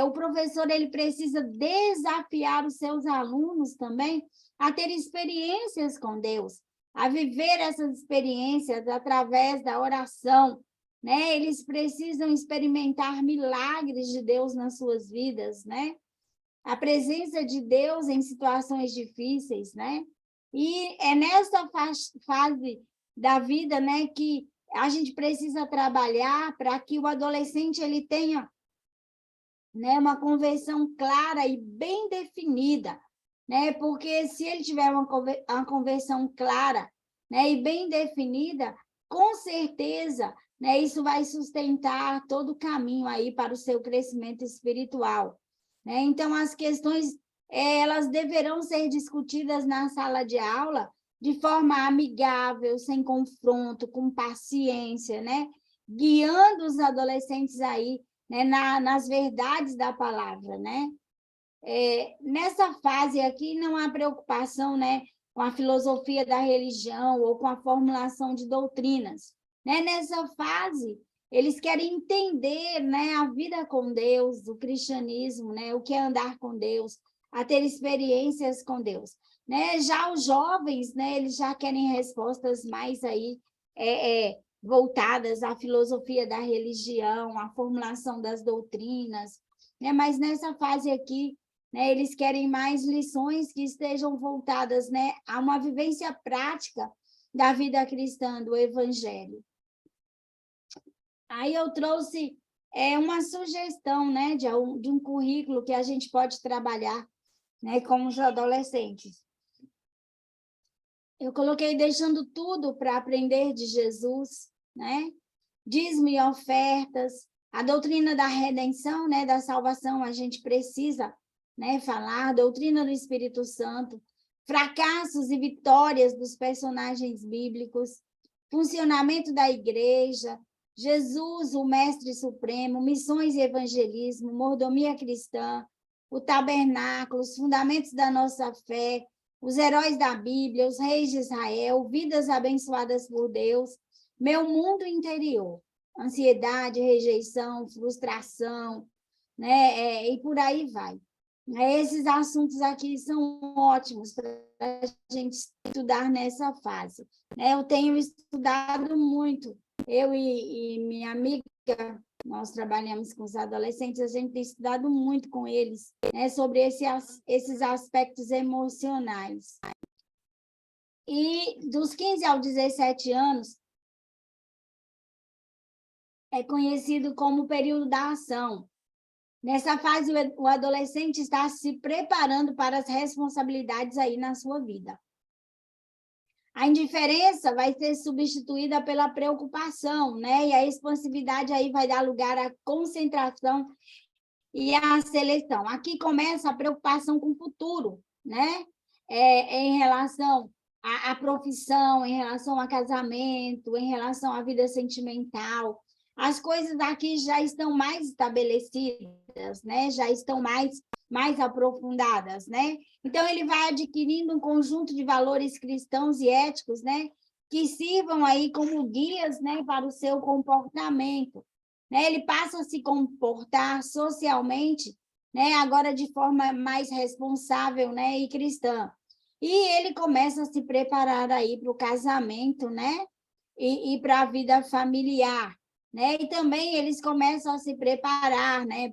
O professor ele precisa desafiar os seus alunos também a ter experiências com Deus, a viver essas experiências através da oração, Eles precisam experimentar milagres de Deus nas suas vidas, A presença de Deus em situações difíceis, E é nessa fase da vida, que a gente precisa trabalhar para que o adolescente ele tenha, uma conversão clara e bem definida, Porque se ele tiver uma conversão clara, e bem definida, com certeza, isso vai sustentar todo o caminho aí para o seu crescimento espiritual, Então, as questões, elas deverão ser discutidas na sala de aula de forma amigável, sem confronto, com paciência, Guiando os adolescentes aí, nas verdades da palavra, Nessa fase aqui não há preocupação, com a filosofia da religião ou com a formulação de doutrinas, Nessa fase, eles querem entender, a vida com Deus, o cristianismo, o que é andar com Deus, a ter experiências com Deus, Já os jovens, eles já querem respostas mais aí voltadas à filosofia da religião, à formulação das doutrinas, Mas nessa fase aqui, eles querem mais lições que estejam voltadas, a uma vivência prática da vida cristã, do evangelho. Aí eu trouxe uma sugestão, de um currículo que a gente pode trabalhar, com os adolescentes. Eu coloquei deixando tudo para aprender de Jesus, Dízimo e ofertas, a doutrina da redenção, da salvação, a gente precisa, falar, doutrina do Espírito Santo, fracassos e vitórias dos personagens bíblicos, funcionamento da igreja, Jesus, o Mestre Supremo, missões e evangelismo, mordomia cristã, o tabernáculo, os fundamentos da nossa fé, os heróis da Bíblia, os reis de Israel, vidas abençoadas por Deus, meu mundo interior, ansiedade, rejeição, frustração, e por aí vai. Esses assuntos aqui são ótimos para a gente estudar nessa fase. Eu tenho estudado muito, eu e minha amiga, nós trabalhamos com os adolescentes, a gente tem estudado muito com eles, sobre esses aspectos emocionais. E dos 15 aos 17 anos, é conhecido como o período da ação. Nessa fase, o adolescente está se preparando para as responsabilidades aí na sua vida. A indiferença vai ser substituída pela preocupação, E a expansividade aí vai dar lugar à concentração e à seleção. Aqui começa a preocupação com o futuro, Em relação à profissão, em relação ao casamento, em relação à vida sentimental. As coisas aqui já estão mais estabelecidas, Já estão mais aprofundadas, Então, ele vai adquirindo um conjunto de valores cristãos e éticos, que sirvam aí como guias, para o seu comportamento. Ele passa a se comportar socialmente né? Agora de forma mais responsável, né? E cristã. E ele começa a se preparar aí para o casamento, né? E para a vida familiar, né? E também eles começam a se preparar, né?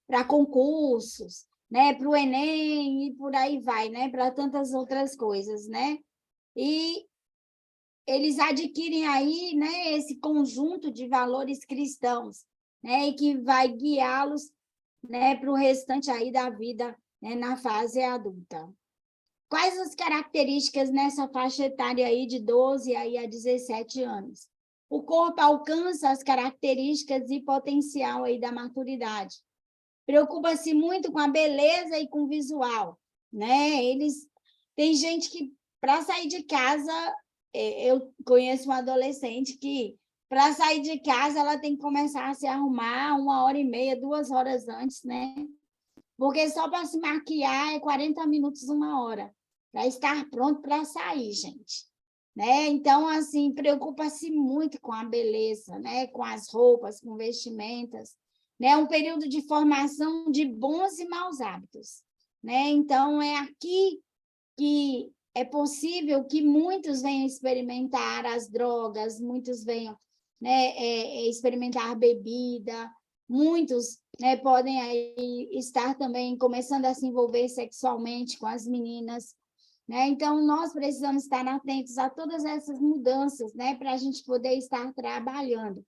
Para concursos, né? Para o Enem e por aí vai, né? Para tantas outras coisas, né? E eles adquirem aí, né? Esse conjunto de valores cristãos, né? E que vai guiá-los, né? Para o restante aí da vida, né? Na fase adulta. Quais as características nessa faixa etária aí de 12 aí a 17 anos? O corpo alcança as características e potencial aí da maturidade. Preocupa-se muito com a beleza e com o visual, né? Tem gente que para sair de casa, eu conheço uma adolescente que para sair de casa ela tem que começar a se arrumar 1h30, 2 horas antes, né? Porque só para se maquiar é 40 minutos, 1 hora, para estar pronto para sair, gente. Né? Então, assim, preocupa-se muito com a beleza, né? Com as roupas, com vestimentas. Né? Um período de formação de bons e maus hábitos. Né? Então, é aqui que é possível que muitos venham experimentar as drogas, muitos venham, né, experimentar bebida, muitos, né, podem aí estar também começando a se envolver sexualmente com as meninas, né? Então, nós precisamos estar atentos a todas essas mudanças, né, para a gente poder estar trabalhando.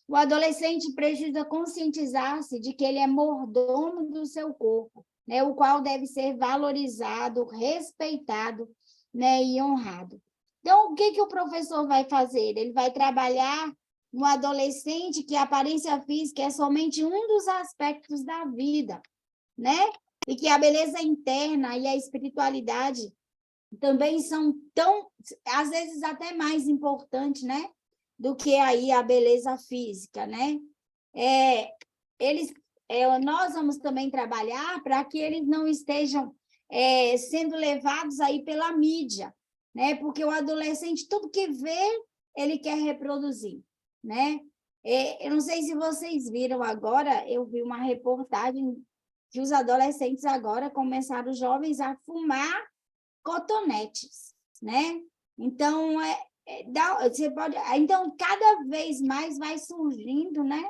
O adolescente precisa conscientizar-se de que ele é mordomo do seu corpo, né, o qual deve ser valorizado, respeitado, né, e honrado. Então, o que o professor vai fazer? Ele vai trabalhar no adolescente que a aparência física é somente um dos aspectos da vida, né? E que a beleza interna e a espiritualidade também são tão, às vezes até mais importantes, né? Do que aí a beleza física, né? Nós vamos também trabalhar para que eles não estejam sendo levados aí pela mídia, né? Porque o adolescente, tudo que vê, ele quer reproduzir, né? Eu não sei se vocês viram agora, eu vi uma reportagem que os adolescentes agora começaram, os jovens, a fumar cotonetes, né? Então, então, cada vez mais vai surgindo, né?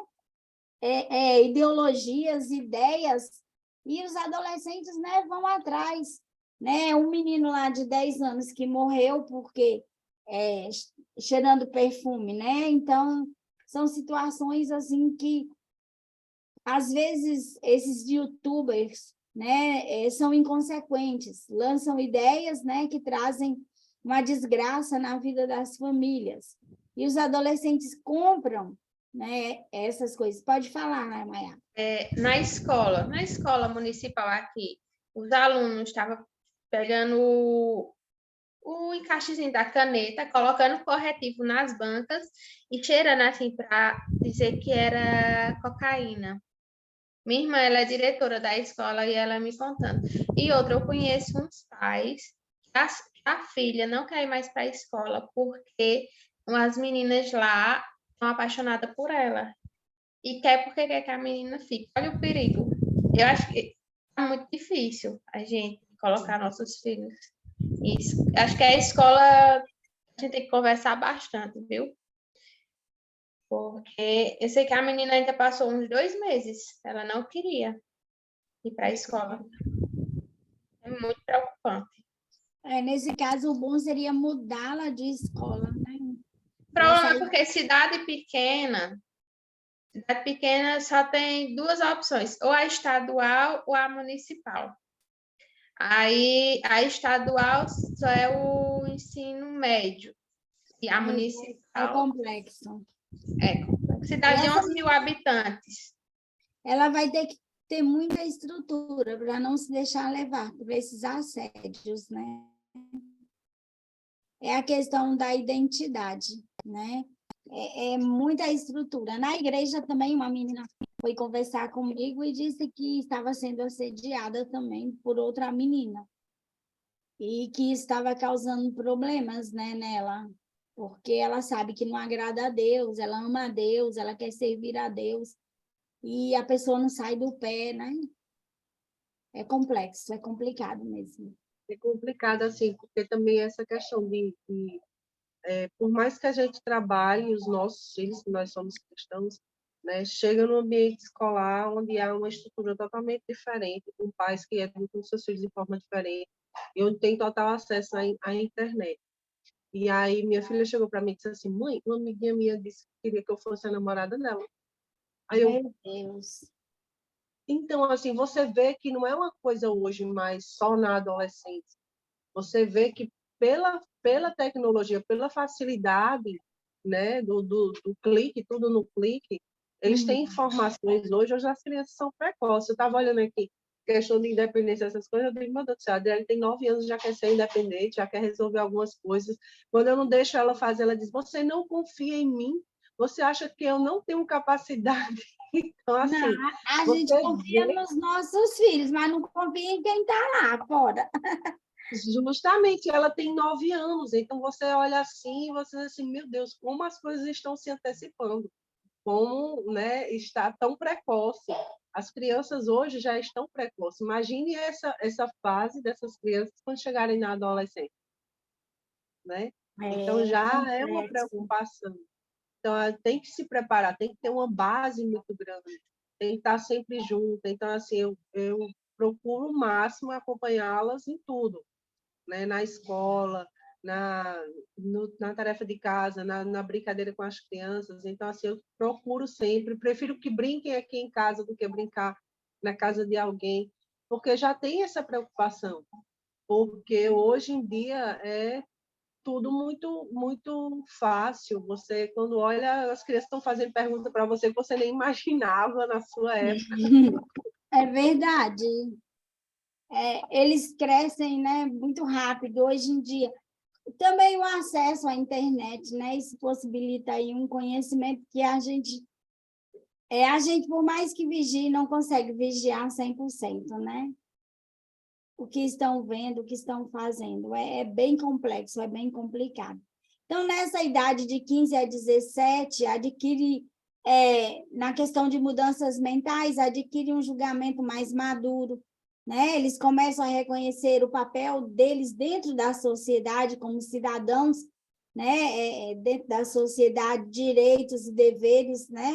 Ideologias, ideias, e os adolescentes, né, vão atrás. Né? Um menino lá de 10 anos que morreu porque cheirando perfume, né? Então, são situações assim que, às vezes, esses youtubers, né, são inconsequentes, lançam ideias, né, que trazem uma desgraça na vida das famílias. E os adolescentes compram, né, essas coisas. Pode falar, né, Maia? Na escola municipal aqui, os alunos estavam pegando o encaixezinho da caneta, colocando corretivo nas bancas e cheirando assim para dizer que era cocaína. Minha irmã, ela é diretora da escola e ela me contando. E outra, eu conheço uns pais que a filha não quer ir mais para a escola porque umas meninas lá estão apaixonadas por ela. E quer porque quer que a menina fique. Olha o perigo. Eu acho que é muito difícil a gente colocar nossos filhos. Isso. Acho que a escola a gente tem que conversar bastante, viu? Porque eu sei que a menina ainda passou uns 2 meses. Ela não queria ir para a escola. É muito preocupante. Nesse caso, o bom seria mudá-la de escola, né? O problema é porque cidade pequena só tem 2 opções, ou a estadual ou a municipal. Aí a estadual só é o ensino médio. E a municipal. É complexo. É complexo. Cidade de 11 mil habitantes. Ela vai ter que ter muita estrutura para não se deixar levar por esses assédios, né? É a questão da identidade, né? É muita estrutura. Na igreja também, uma menina foi conversar comigo e disse que estava sendo assediada também por outra menina e que estava causando problemas, né, nela, porque ela sabe que não agrada a Deus, ela ama a Deus, ela quer servir a Deus, e a pessoa não sai do pé, né? É complexo, é complicado mesmo. É complicado, assim, porque também essa questão por mais que a gente trabalhe, os nossos filhos, que nós somos cristãos, né, chega no ambiente escolar onde há uma estrutura totalmente diferente, com pais que educam seus filhos de forma diferente, e onde tem total acesso à internet. E aí minha filha chegou para mim e disse assim, mãe, uma amiguinha minha disse que queria que eu fosse a namorada dela. Aí eu, Meu Deus. então, assim, você vê que não é uma coisa hoje mais só na adolescência. Você vê que pela tecnologia, pela facilidade, né, do clique, tudo no clique, eles têm Uhum. informações hoje as crianças são precoces. Eu estava olhando aqui, questão de independência, essas coisas, eu digo, meu Deus do céu, a Adriane tem 9 anos, já quer ser independente, já quer resolver algumas coisas. Quando eu não deixo ela fazer, ela diz, você não confia em mim? Você acha que eu não tenho capacidade? Então, Não, assim, a gente você confia vê nos nossos filhos, mas não confia em quem está lá fora. justamente, ela tem 9 anos, então você olha assim e você diz assim, meu Deus, como as coisas estão se antecipando, como, né, está tão precoce. As crianças hoje já estão precoces. Imagine essa fase dessas crianças quando chegarem na adolescência, né? Então É já é uma complexo. preocupação. Então tem que se preparar, tem que ter uma base muito grande, tem que estar sempre junto. Então assim, eu procuro o máximo acompanhá-las em tudo, né? Na escola, na tarefa de casa, na brincadeira com as crianças. Então, assim, eu procuro sempre, prefiro que brinquem aqui em casa do que brincar na casa de alguém, porque já tem essa preocupação, porque hoje em dia é tudo muito muito fácil. Você, quando olha, as crianças estão fazendo pergunta para você que você nem imaginava na sua época. É verdade. Eles crescem, né, muito rápido hoje em dia. Também o acesso à internet, né, isso possibilita aí um conhecimento que a gente, por mais que vigie, não consegue vigiar 100%, né? O que estão vendo, o que estão fazendo. É bem complexo, é bem complicado. Então, nessa idade de 15 a 17, adquire, na questão de mudanças mentais, adquire um julgamento mais maduro, né? Eles começam a reconhecer o papel deles dentro da sociedade como cidadãos, né? Dentro da sociedade, direitos e deveres, né?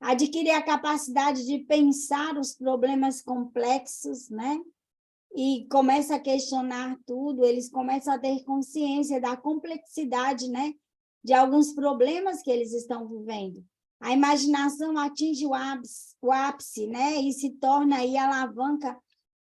Adquire a capacidade de pensar os problemas complexos, né? E começa a questionar tudo, eles começam a ter consciência da complexidade, né, de alguns problemas que eles estão vivendo. A imaginação atinge o ápice, né, e se torna aí alavanca,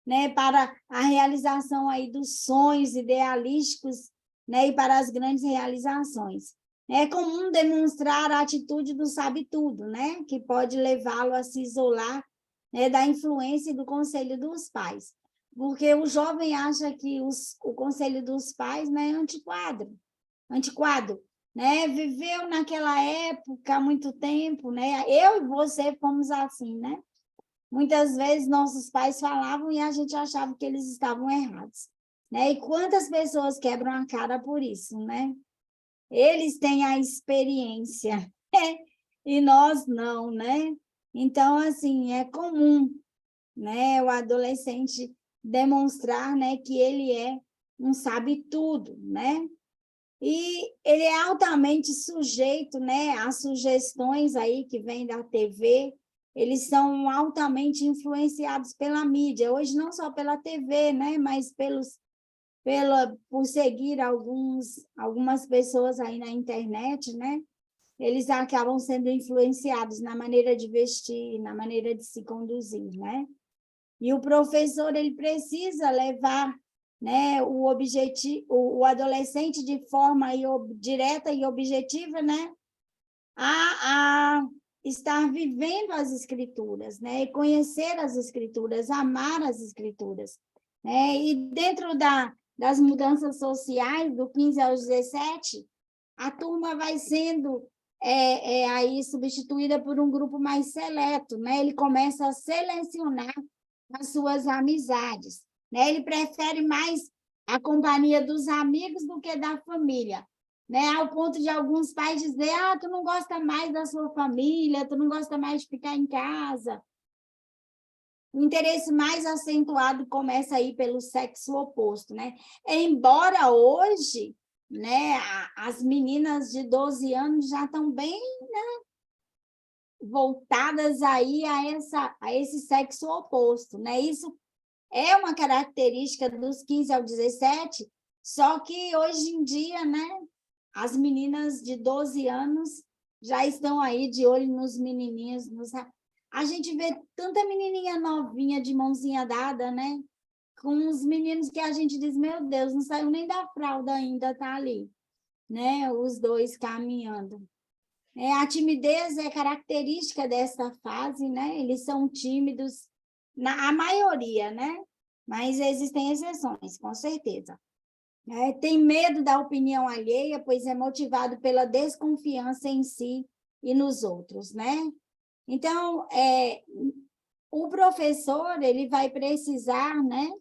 né, para a realização aí dos sonhos idealísticos, né, e para as grandes realizações. É comum demonstrar a atitude do sabe-tudo, né, que pode levá-lo a se isolar, né, da influência e do conselho dos pais, porque o jovem acha que o conselho dos pais, né, é antiquado, né? Viveu naquela época há muito tempo, né? Eu e você fomos assim, né? Muitas vezes nossos pais falavam e a gente achava que eles estavam errados, né? E quantas pessoas quebram a cara por isso, né? Eles têm a experiência e nós não, né? Então, assim, é comum, né, o adolescente demonstrar, né, que ele é um sabe-tudo, né? E ele é altamente sujeito, né, a sugestões aí que vêm da TV. Eles são altamente influenciados pela mídia, hoje não só pela TV, né, mas por seguir algumas pessoas aí na internet, né? Eles acabam sendo influenciados na maneira de vestir, na maneira de se conduzir, né? E o professor ele precisa levar, né, o adolescente de forma direta e objetiva, né, a estar vivendo as escrituras, né, e conhecer as escrituras, amar as escrituras, né? E dentro das mudanças sociais do 15 aos 17, a turma vai sendo aí substituída por um grupo mais seleto, né? Ele começa a selecionar as suas amizades, né? Ele prefere mais a companhia dos amigos do que da família, né? Ao ponto de alguns pais dizer, tu não gosta mais da sua família, tu não gosta mais de ficar em casa. O interesse mais acentuado começa aí pelo sexo oposto, né? Embora hoje, né, as meninas de 12 anos já estão bem, né, voltadas aí a esse sexo oposto, né? Isso é uma característica dos 15 ao 17, só que hoje em dia, né, as meninas de 12 anos já estão aí de olho nos menininhos. A gente vê tanta menininha novinha de mãozinha dada, né? Com os meninos que a gente diz, meu Deus, não saiu nem da fralda ainda, tá ali, né? Os dois caminhando. A timidez é característica dessa fase, né? Eles são tímidos, a maioria, né? Mas existem exceções, com certeza. Tem medo da opinião alheia, pois é motivado pela desconfiança em si e nos outros, né? Então, o professor ele vai precisar, né,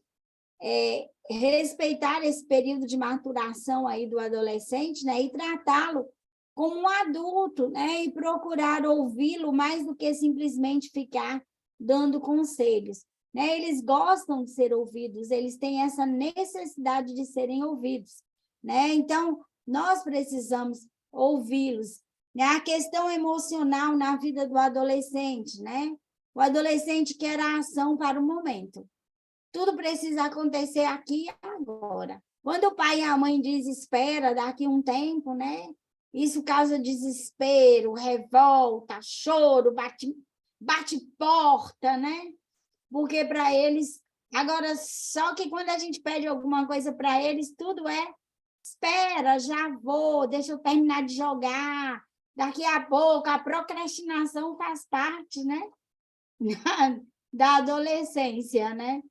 respeitar esse período de maturação aí do adolescente, né, e tratá-lo como um adulto, né, e procurar ouvi-lo mais do que simplesmente ficar dando conselhos. Né? Eles gostam de ser ouvidos, eles têm essa necessidade de serem ouvidos. Né? Então, nós precisamos ouvi-los. Né? A questão emocional na vida do adolescente, né? O adolescente quer a ação para o momento. Tudo precisa acontecer aqui e agora. Quando o pai e a mãe desesperam daqui a um tempo, né? Isso causa desespero, revolta, choro, bate porta, né? Porque para eles... Agora, só que quando a gente pede alguma coisa para eles, tudo é: espera, já vou, deixa eu terminar de jogar, daqui a pouco. A procrastinação faz parte, né? da adolescência, né?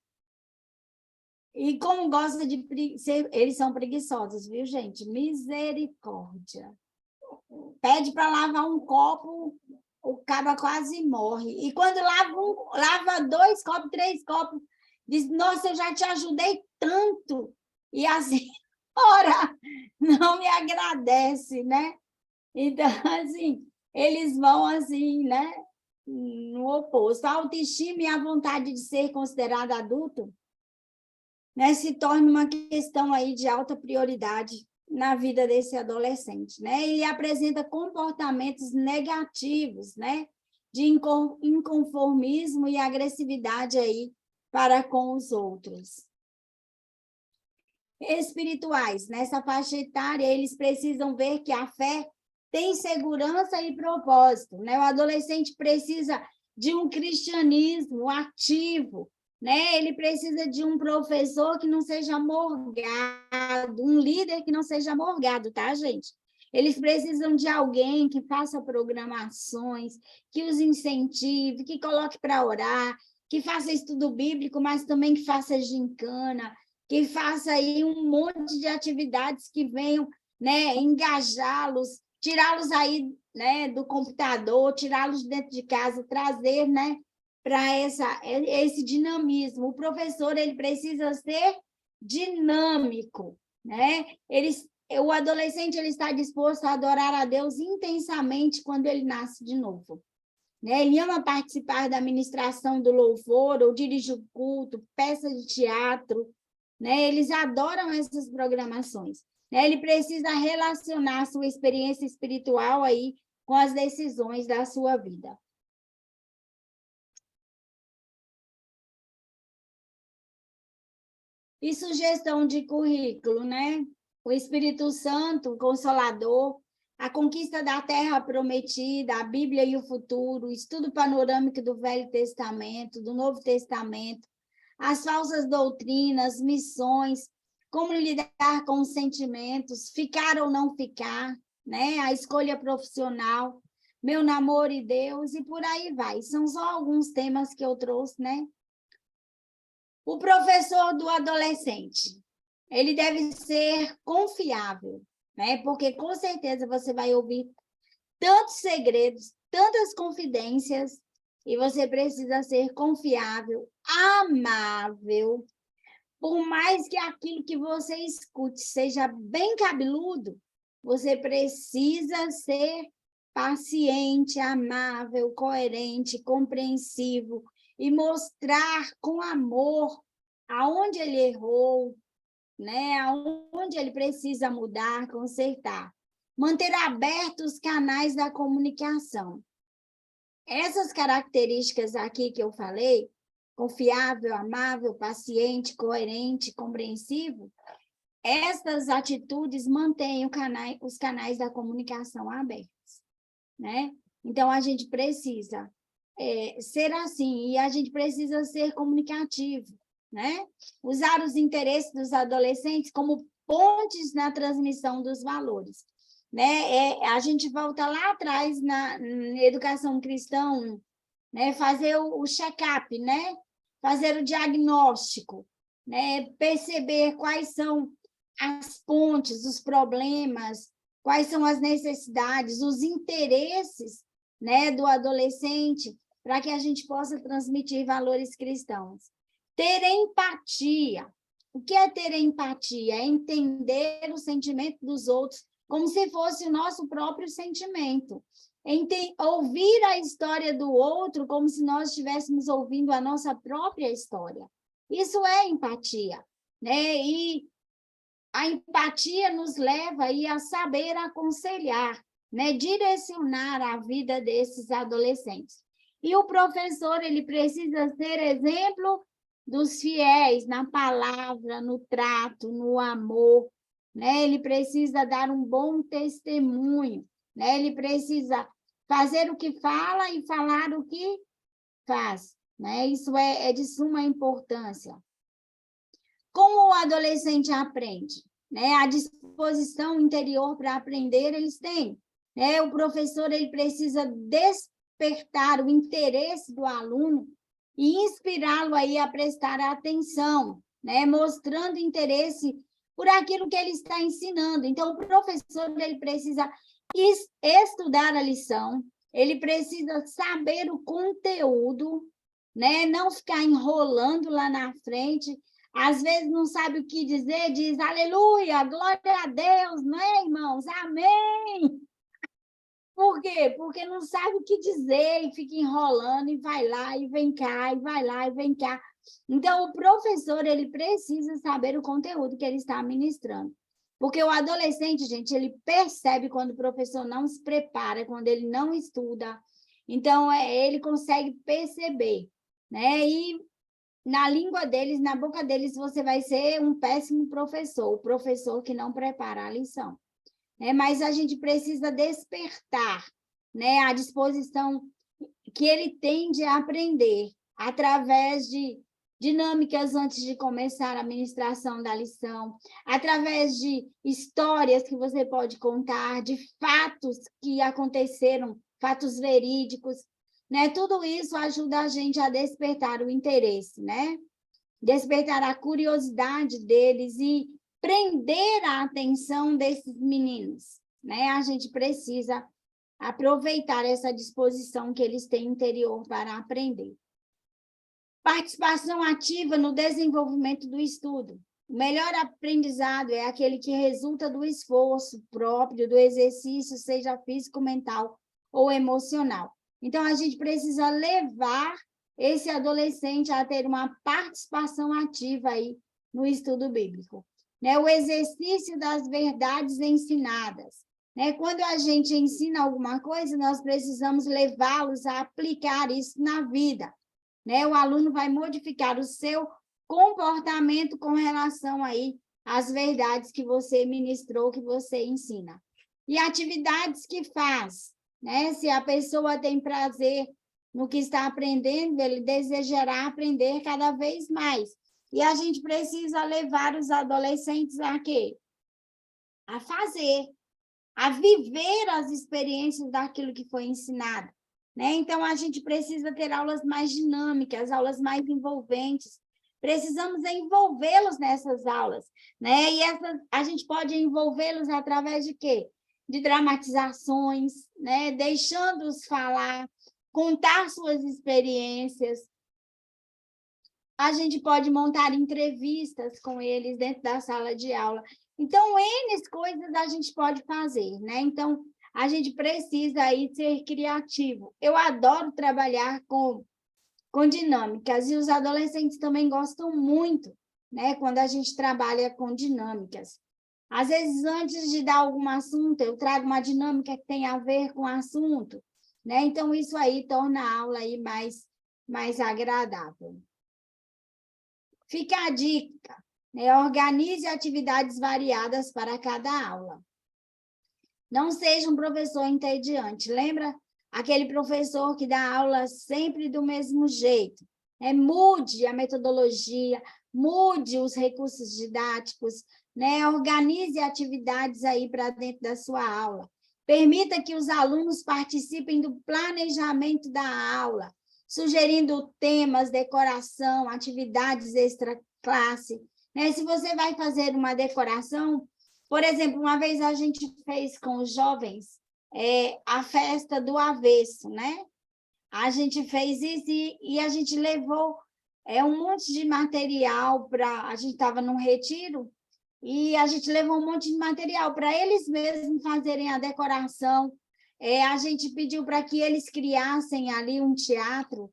E como gosta de ser, eles são preguiçosos, viu, gente? Misericórdia. Pede para lavar um copo, o cara quase morre. E quando lava 2 copos, 3 copos, diz: nossa, eu já te ajudei tanto. E assim, ora, não me agradece, né? Então, assim, eles vão assim, né? No oposto. A autoestima e a vontade de ser considerado adulto, né, se torna uma questão aí de alta prioridade na vida desse adolescente, né? Ele apresenta comportamentos negativos, né, de inconformismo e agressividade aí para com os outros. Espirituais, nessa faixa etária, eles precisam ver que a fé tem segurança e propósito, né? O adolescente precisa de um cristianismo ativo, né? Ele precisa de um professor que não seja morgado, um líder que não seja morgado, tá, gente? Eles precisam de alguém que faça programações, que os incentive, que coloque para orar, que faça estudo bíblico, mas também que faça gincana, que faça aí um monte de atividades que venham, né, engajá-los, tirá-los aí, né, do computador, tirá-los dentro de casa, trazer, né, para esse dinamismo. O professor ele precisa ser dinâmico, né? O adolescente ele está disposto a adorar a Deus intensamente quando ele nasce de novo. Né? Ele ama participar da ministração do louvor, ou dirige o culto, peça de teatro, né? Eles adoram essas programações. Né? Ele precisa relacionar sua experiência espiritual aí com as decisões da sua vida. E sugestão de currículo, né? O Espírito Santo, o Consolador, a conquista da Terra Prometida, a Bíblia e o futuro, estudo panorâmico do Velho Testamento, do Novo Testamento, as falsas doutrinas, missões, como lidar com os sentimentos, ficar ou não ficar, né? A escolha profissional, meu namoro e Deus, e por aí vai. São só alguns temas que eu trouxe, né? O professor do adolescente, ele deve ser confiável, né? Porque com certeza você vai ouvir tantos segredos, tantas confidências, e você precisa ser confiável, amável. Por mais que aquilo que você escute seja bem cabeludo, você precisa ser paciente, amável, coerente, compreensivo, e mostrar com amor aonde ele errou, né? Aonde ele precisa mudar, consertar. Manter abertos os canais da comunicação. Essas características aqui que eu falei, confiável, amável, paciente, coerente, compreensivo, essas atitudes mantêm os canais da comunicação abertos, né? Então, a gente precisa ser assim, e a gente precisa ser comunicativo, né? Usar os interesses dos adolescentes como pontes na transmissão dos valores, né? A gente volta lá atrás na educação cristã, né? Fazer o check-up, né? Fazer o diagnóstico, né? Perceber quais são as pontes, os problemas, quais são as necessidades, os interesses, né, do adolescente, para que a gente possa transmitir valores cristãos. Ter empatia. O que é ter empatia? É entender o sentimento dos outros como se fosse o nosso próprio sentimento. Ouvir a história do outro como se nós estivéssemos ouvindo a nossa própria história. Isso é empatia, né? E a empatia nos leva aí a saber aconselhar, né? Direcionar a vida desses adolescentes. E o professor, ele precisa ser exemplo dos fiéis na palavra, no trato, no amor, né? Ele precisa dar um bom testemunho, né? Ele precisa fazer o que fala e falar o que faz, né? Isso é de suma importância. Como o adolescente aprende? Né? A disposição interior para aprender eles têm. Né? O professor ele precisa despertar o interesse do aluno e inspirá-lo aí a prestar atenção, né? Mostrando interesse por aquilo que ele está ensinando. Então, o professor ele precisa estudar a lição, ele precisa saber o conteúdo, né? Não ficar enrolando lá na frente. Às vezes não sabe o que dizer, diz aleluia, glória a Deus, não é, irmãos? Amém! Por quê? Porque não sabe o que dizer e fica enrolando e vai lá e vem cá, e vai lá e vem cá. Então, o professor, ele precisa saber o conteúdo que ele está ministrando. Porque o adolescente, gente, ele percebe quando o professor não se prepara, quando ele não estuda. Então, ele consegue perceber, né? E na língua deles, na boca deles, você vai ser um péssimo professor, o professor que não prepara a lição. Né? Mas a gente precisa despertar, né, a disposição que ele tem de aprender através de dinâmicas antes de começar a ministração da lição, através de histórias que você pode contar, de fatos que aconteceram, fatos verídicos, né? Tudo isso ajuda a gente a despertar o interesse, né? Despertar a curiosidade deles e prender a atenção desses meninos, né? A gente precisa aproveitar essa disposição que eles têm interior para aprender. Participação ativa no desenvolvimento do estudo. O melhor aprendizado é aquele que resulta do esforço próprio, do exercício, seja físico, mental ou emocional. Então, a gente precisa levar esse adolescente a ter uma participação ativa aí no estudo bíblico. Né? O exercício das verdades ensinadas. Né? Quando a gente ensina alguma coisa, nós precisamos levá-los a aplicar isso na vida. Né? O aluno vai modificar o seu comportamento com relação aí às verdades que você ministrou, que você ensina. E atividades que faz. Né? Se a pessoa tem prazer no que está aprendendo, ele desejará aprender cada vez mais. E a gente precisa levar os adolescentes a quê? A fazer, a viver as experiências daquilo que foi ensinado. Né? Então, a gente precisa ter aulas mais dinâmicas, aulas mais envolventes. Precisamos envolvê-los nessas aulas. Né? E a gente pode envolvê-los através de quê? De dramatizações, né? Deixando-os falar, contar suas experiências. A gente pode montar entrevistas com eles dentro da sala de aula. Então, N coisas a gente pode fazer, né? Então, a gente precisa aí ser criativo. Eu adoro trabalhar com com dinâmicas. E os adolescentes também gostam muito, né, quando a gente trabalha com dinâmicas. Às vezes, antes de dar algum assunto, eu trago uma dinâmica que tem a ver com o assunto, né? Então, isso aí torna a aula aí mais agradável. Fica a dica, né? Organize atividades variadas para cada aula. Não seja um professor entediante. Lembra aquele professor que dá aula sempre do mesmo jeito? Mude a metodologia, mude os recursos didáticos, né? Organize atividades aí para dentro da sua aula. Permita que os alunos participem do planejamento da aula, sugerindo temas, decoração, atividades extra-classe. Né? Se você vai fazer uma decoração, por exemplo, uma vez a gente fez com os jovens a festa do avesso, né? A gente fez isso e a gente levou um monte de material para... A gente estava num retiro e a gente levou um monte de material para eles mesmos fazerem a decoração. A gente pediu para que eles criassem ali um teatro.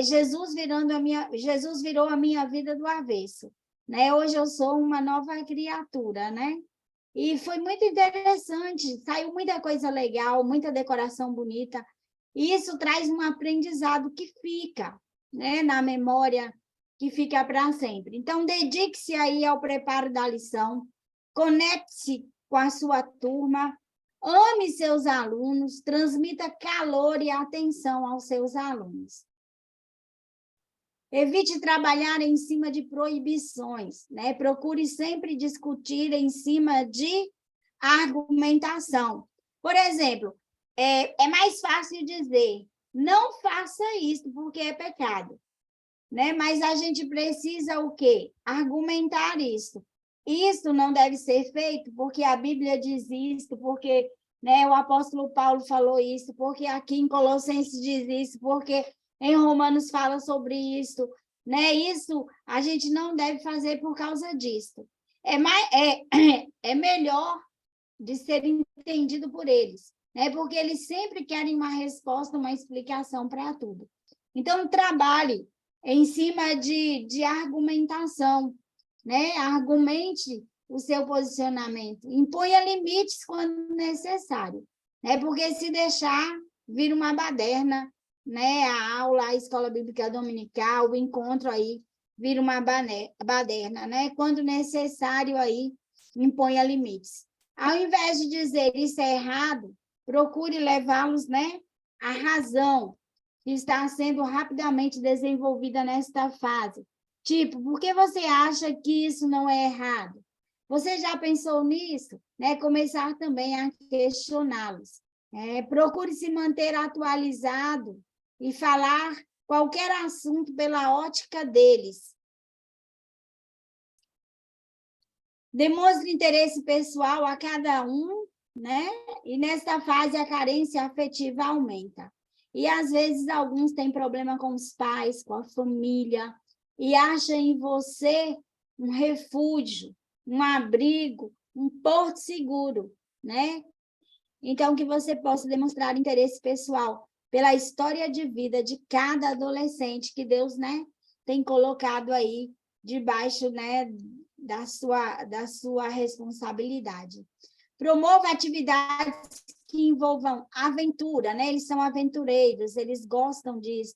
Jesus virou a minha vida do avesso. Né? Hoje eu sou uma nova criatura, né? E foi muito interessante, saiu muita coisa legal, muita decoração bonita. E isso traz um aprendizado que fica, né, na memória, que fica para sempre. Então, dedique-se aí ao preparo da lição, conecte-se com a sua turma, ame seus alunos, transmita calor e atenção aos seus alunos. Evite trabalhar em cima de proibições, né? Procure sempre discutir em cima de argumentação. Por exemplo, é mais fácil dizer, não faça isso porque é pecado, né? Mas a gente precisa o quê? Argumentar isso. Isso não deve ser feito porque a Bíblia diz isso, porque, né, o apóstolo Paulo falou isso, porque aqui em Colossenses diz isso, porque em Romanos fala sobre isso, né? Isso a gente não deve fazer por causa disso. É melhor de ser entendido por eles, né? Porque eles sempre querem uma resposta, uma explicação para tudo. Então, trabalhe em cima de argumentação, né? Argumente o seu posicionamento, imponha limites quando necessário, né? Porque se deixar, vira uma baderna, né? A aula, a escola bíblica dominical, o encontro aí vira uma baderna, né? Quando necessário aí, imponha limites. Ao invés de dizer isso é errado, procure levá-los, né, à razão que está sendo rapidamente desenvolvida nesta fase. Tipo, por que você acha que isso não é errado? Você já pensou nisso? Né? Começar também a questioná-los. Procure se manter atualizado e falar qualquer assunto pela ótica deles. Demonstre interesse pessoal a cada um, né? E nesta fase a carência afetiva aumenta. E às vezes alguns têm problema com os pais, com a família, e acham em você um refúgio, um abrigo, um porto seguro, né? Então, que você possa demonstrar interesse pessoal pela história de vida de cada adolescente que Deus, né, tem colocado aí debaixo, né, da sua responsabilidade. Promova atividades que envolvam aventura, né? Eles são aventureiros, eles gostam disso.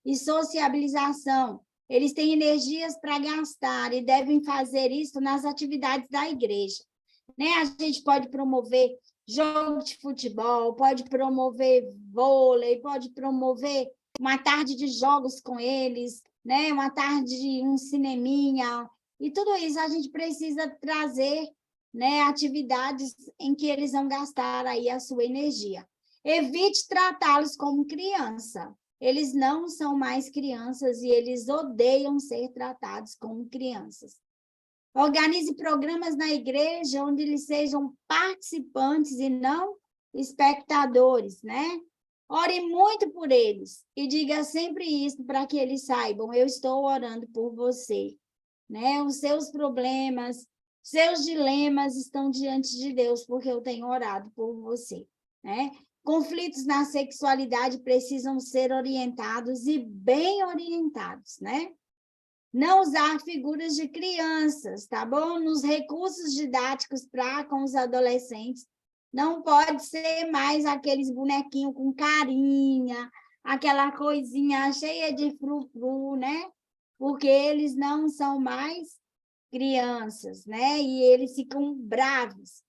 E sociabilização. Eles têm energias para gastar e devem fazer isso nas atividades da igreja. Né? A gente pode promover jogo de futebol, pode promover vôlei, pode promover uma tarde de jogos com eles, né? Uma tarde de um cineminha. E tudo isso a gente precisa trazer, né, atividades em que eles vão gastar aí a sua energia. Evite tratá-los como criança. Eles não são mais crianças e eles odeiam ser tratados como crianças. Organize programas na igreja onde eles sejam participantes e não espectadores, né? Ore muito por eles e diga sempre isso para que eles saibam, eu estou orando por você, né? Os seus problemas, seus dilemas estão diante de Deus porque eu tenho orado por você, né? Conflitos na sexualidade precisam ser orientados e bem orientados, né? Não usar figuras de crianças, tá bom? Nos recursos didáticos para com os adolescentes, não pode ser mais aqueles bonequinhos com carinha, aquela coisinha cheia de frufru, né? Porque eles não são mais crianças, né? E eles ficam bravos,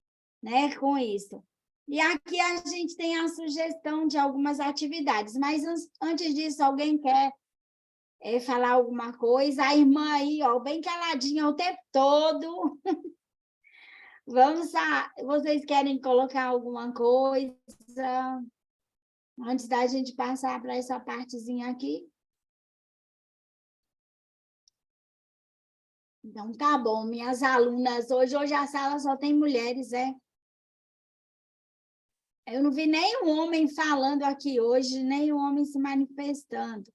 né, com isso. E aqui a gente tem a sugestão de algumas atividades, mas antes disso, alguém quer falar alguma coisa? A irmã aí, ó, bem caladinha o tempo todo. Vamos lá, vocês querem colocar alguma coisa antes da gente passar para essa partezinha aqui? Então, tá bom, minhas alunas, hoje a sala só tem mulheres, Eu não vi nenhum homem falando aqui hoje, nenhum homem se manifestando.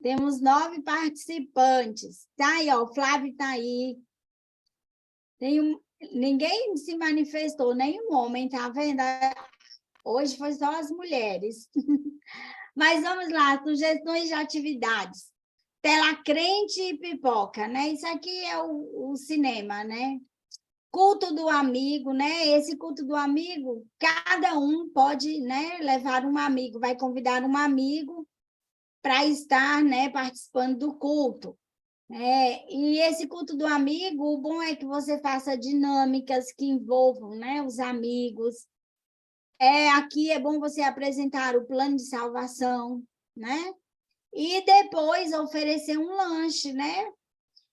Temos 9 participantes. Tá aí, ó, o Flávio está aí. Ninguém se manifestou, nenhum homem, tá vendo? Hoje foi só as mulheres. Mas vamos lá, sugestões de atividades. Tela crente e pipoca, né? Isso aqui é o cinema, né? Culto do amigo, né? Esse culto do amigo, cada um pode, né, levar um amigo, vai convidar um amigo para estar, né, participando do culto. E esse culto do amigo, o bom é que você faça dinâmicas que envolvam, né, os amigos. Aqui é bom você apresentar o plano de salvação, né? E depois oferecer um lanche, né?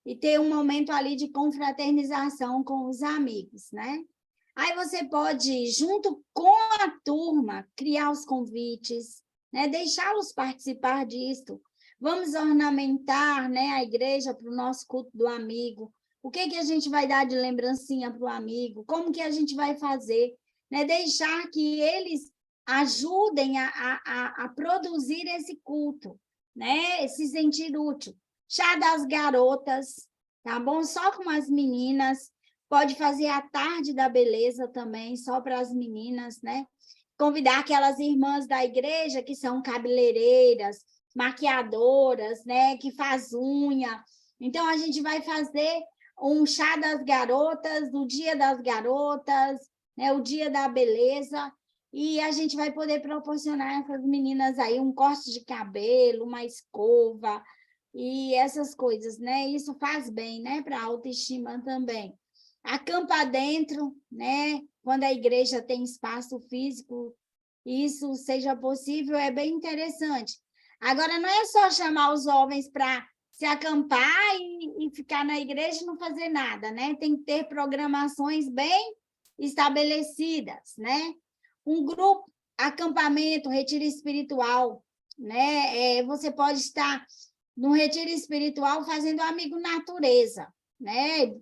E ter um momento ali de confraternização com os amigos, né? Aí você pode, junto com a turma, criar os convites, né? Deixá-los participar disso. Vamos ornamentar, né, a igreja para o nosso culto do amigo. O que a gente vai dar de lembrancinha para o amigo? Como que a gente vai fazer? Né? Deixar que eles ajudem a produzir esse culto, né? Se sentir útil. Chá das garotas, tá bom? Só com as meninas. Pode fazer a tarde da beleza também, só para as meninas, né? Convidar aquelas irmãs da igreja que são cabeleireiras, maquiadoras, né? Que faz unha. Então, a gente vai fazer um chá das garotas, do dia das garotas, né? O dia da beleza. E a gente vai poder proporcionar a essas meninas aí um corte de cabelo, uma escova, e essas coisas, né? Isso faz bem, né? Para a autoestima também. Acampa dentro, né? Quando a igreja tem espaço físico, isso seja possível, é bem interessante. Agora, não é só chamar os jovens para se acampar e ficar na igreja e não fazer nada, né? Tem que ter programações bem estabelecidas, né? Um grupo, acampamento, retiro espiritual, né? Você pode estar no retiro espiritual fazendo amigo natureza, né?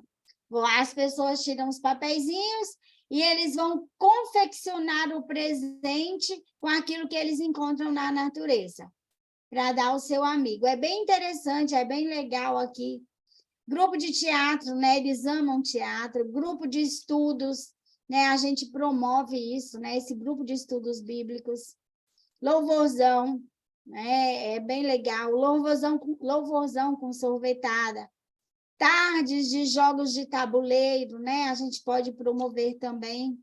As pessoas tiram os papeizinhos e eles vão confeccionar o presente com aquilo que eles encontram na natureza, para dar ao seu amigo. É bem interessante, é bem legal aqui. Grupo de teatro, né? Eles amam teatro. Grupo de estudos, né? A gente promove isso, né? Esse grupo de estudos bíblicos. Louvorzão, né? É bem legal. Louvorzão com sorvetada. Tardes de jogos de tabuleiro, né? A gente pode promover também.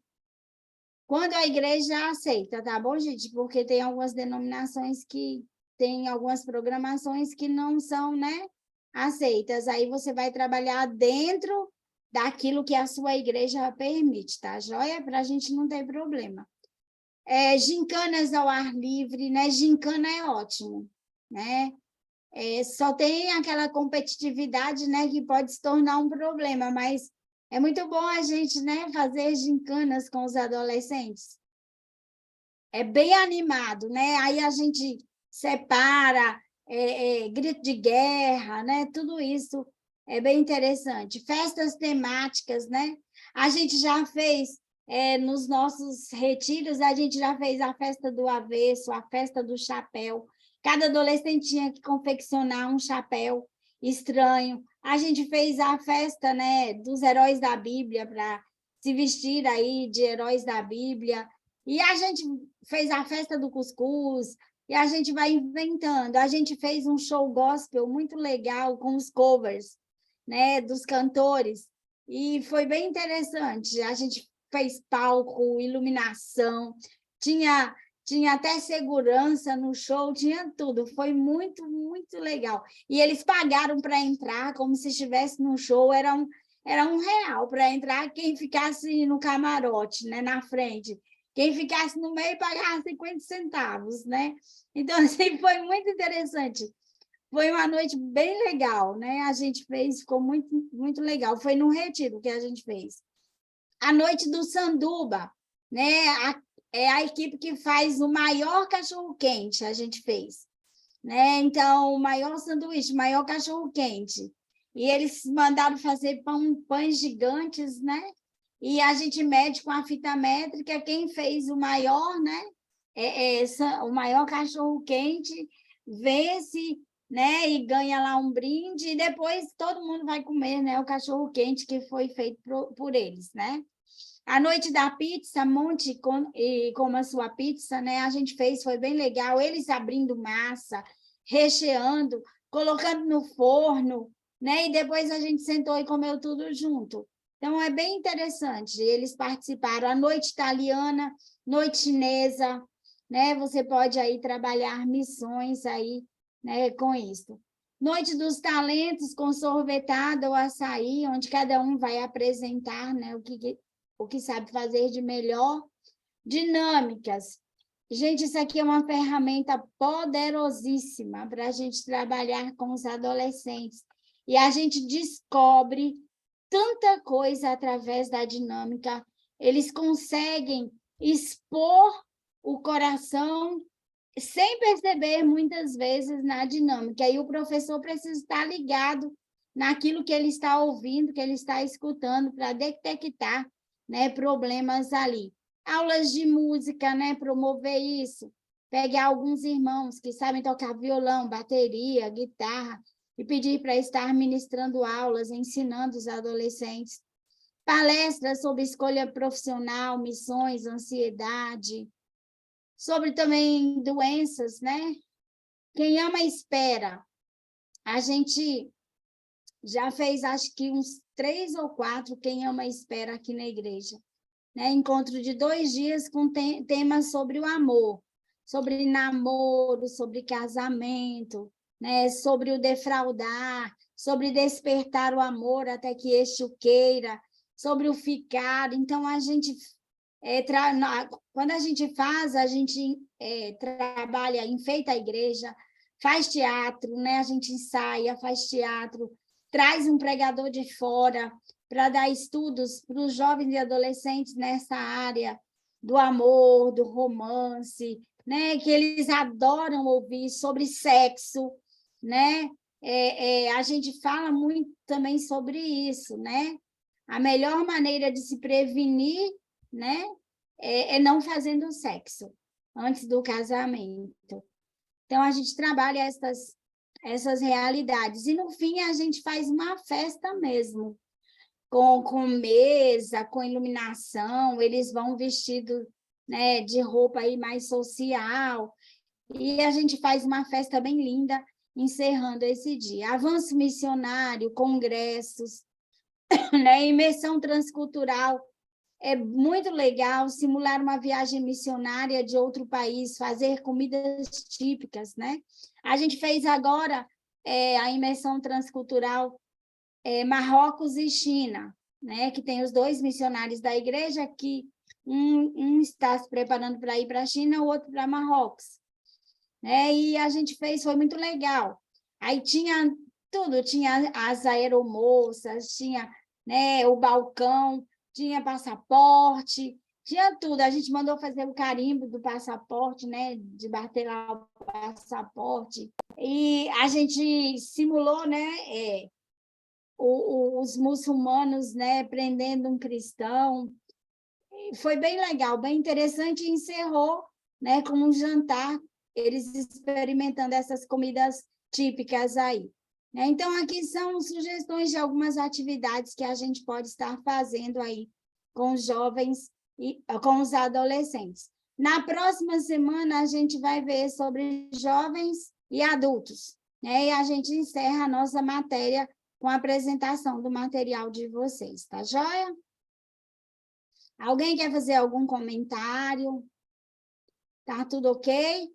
Quando a igreja aceita, tá bom, gente? Porque tem algumas denominações que têm algumas programações que não são, né, aceitas. Aí você vai trabalhar dentro daquilo que a sua igreja permite, tá joia? Para a gente não ter problema. Gincanas ao ar livre, né? Gincana é ótimo, né? Só tem aquela competitividade, né, que pode se tornar um problema, mas é muito bom a gente, né, fazer gincanas com os adolescentes. É bem animado, né? Aí a gente separa, grito de guerra, né? Tudo isso é bem interessante. Festas temáticas, né? A gente já fez, nos nossos retiros, a gente já fez a festa do avesso, a festa do chapéu. Cada adolescente tinha que confeccionar um chapéu estranho. A gente fez a festa, né, dos heróis da Bíblia, para se vestir aí de heróis da Bíblia. E a gente fez a festa do cuscuz, e a gente vai inventando. A gente fez um show gospel muito legal com os covers, né, dos cantores, e foi bem interessante. A gente fez palco, iluminação, tinha até segurança no show, tinha tudo. Foi muito, muito legal. E eles pagaram para entrar, como se estivesse no show, era R$ 1 para entrar, quem ficasse no camarote, né, na frente. Quem ficasse no meio pagava 50 centavos, né? Então, assim, foi muito interessante. Foi uma noite bem legal, né? A gente fez, ficou muito, muito legal. Foi num retiro que a gente fez. A noite do sanduba, né? É a equipe que faz o maior cachorro-quente, a gente fez, né? Então, o maior sanduíche, o maior cachorro-quente. E eles mandaram fazer pães gigantes, né? E a gente mede com a fita métrica quem fez o maior, né? O maior cachorro-quente vence, né? E ganha lá um brinde, e depois todo mundo vai comer, né? O cachorro-quente que foi feito por eles, né? A noite da pizza, monte e coma sua pizza, né? A gente fez, foi bem legal. Eles abrindo massa, recheando, colocando no forno, né? E depois a gente sentou e comeu tudo junto. Então, é bem interessante. Eles participaram. A noite italiana, noite chinesa, né? Você pode aí trabalhar missões aí, né? Com isso. Noite dos talentos com sorvetada ou açaí, onde cada um vai apresentar, né? O que sabe fazer de melhor. Dinâmicas. Gente, isso aqui é uma ferramenta poderosíssima para a gente trabalhar com os adolescentes. E a gente descobre tanta coisa através da dinâmica. Eles conseguem expor o coração sem perceber, muitas vezes, na dinâmica. E o professor precisa estar ligado naquilo que ele está ouvindo, que ele está escutando, para detectar, né, problemas ali. Aulas de música, né, promover isso. Pegar alguns irmãos que sabem tocar violão, bateria, guitarra, e pedir para estar ministrando aulas, ensinando os adolescentes. Palestras sobre escolha profissional, missões, ansiedade, sobre também doenças, né? Quem ama espera. A gente já fez, acho que uns 3 ou 4 Quem Ama Espera aqui na igreja. Né? Encontro de 2 dias com temas sobre o amor, sobre namoro, sobre casamento, né? Sobre o defraudar, sobre despertar o amor até que este o queira, sobre o ficar. Então, a gente quando a gente faz, a gente trabalha, enfeita a igreja, faz teatro, né? A gente ensaia, faz teatro, traz um pregador de fora para dar estudos para os jovens e adolescentes nessa área do amor, do romance, né? Que eles adoram ouvir sobre sexo, né? A gente fala muito também sobre isso, né? A melhor maneira de se prevenir, né, é não fazendo sexo antes do casamento. Então, a gente trabalha essas realidades. E, no fim, a gente faz uma festa mesmo, com mesa, com iluminação, eles vão vestidos, né, de roupa aí mais social, e a gente faz uma festa bem linda, encerrando esse dia. Avanço missionário, congressos, né, imersão transcultural. É muito legal simular uma viagem missionária de outro país, fazer comidas típicas, né? A gente fez agora a imersão transcultural Marrocos e China, né? Que tem os 2 missionários da igreja, que um está se preparando para ir para a China, o outro para Marrocos. Né? E a gente fez, foi muito legal. Aí tinha tudo, tinha as aeromoças, tinha, né, o balcão, tinha passaporte, tinha tudo. A gente mandou fazer o carimbo do passaporte, né, de bater lá o passaporte. E a gente simulou, né, os muçulmanos, né, prendendo um cristão. Foi bem legal, bem interessante, e encerrou, né, com um jantar, eles experimentando essas comidas típicas aí. Então, aqui são sugestões de algumas atividades que a gente pode estar fazendo aí com os jovens e com os adolescentes. Na próxima semana, a gente vai ver sobre jovens e adultos, né? E a gente encerra a nossa matéria com a apresentação do material de vocês, tá joia? Alguém quer fazer algum comentário? Tá tudo ok?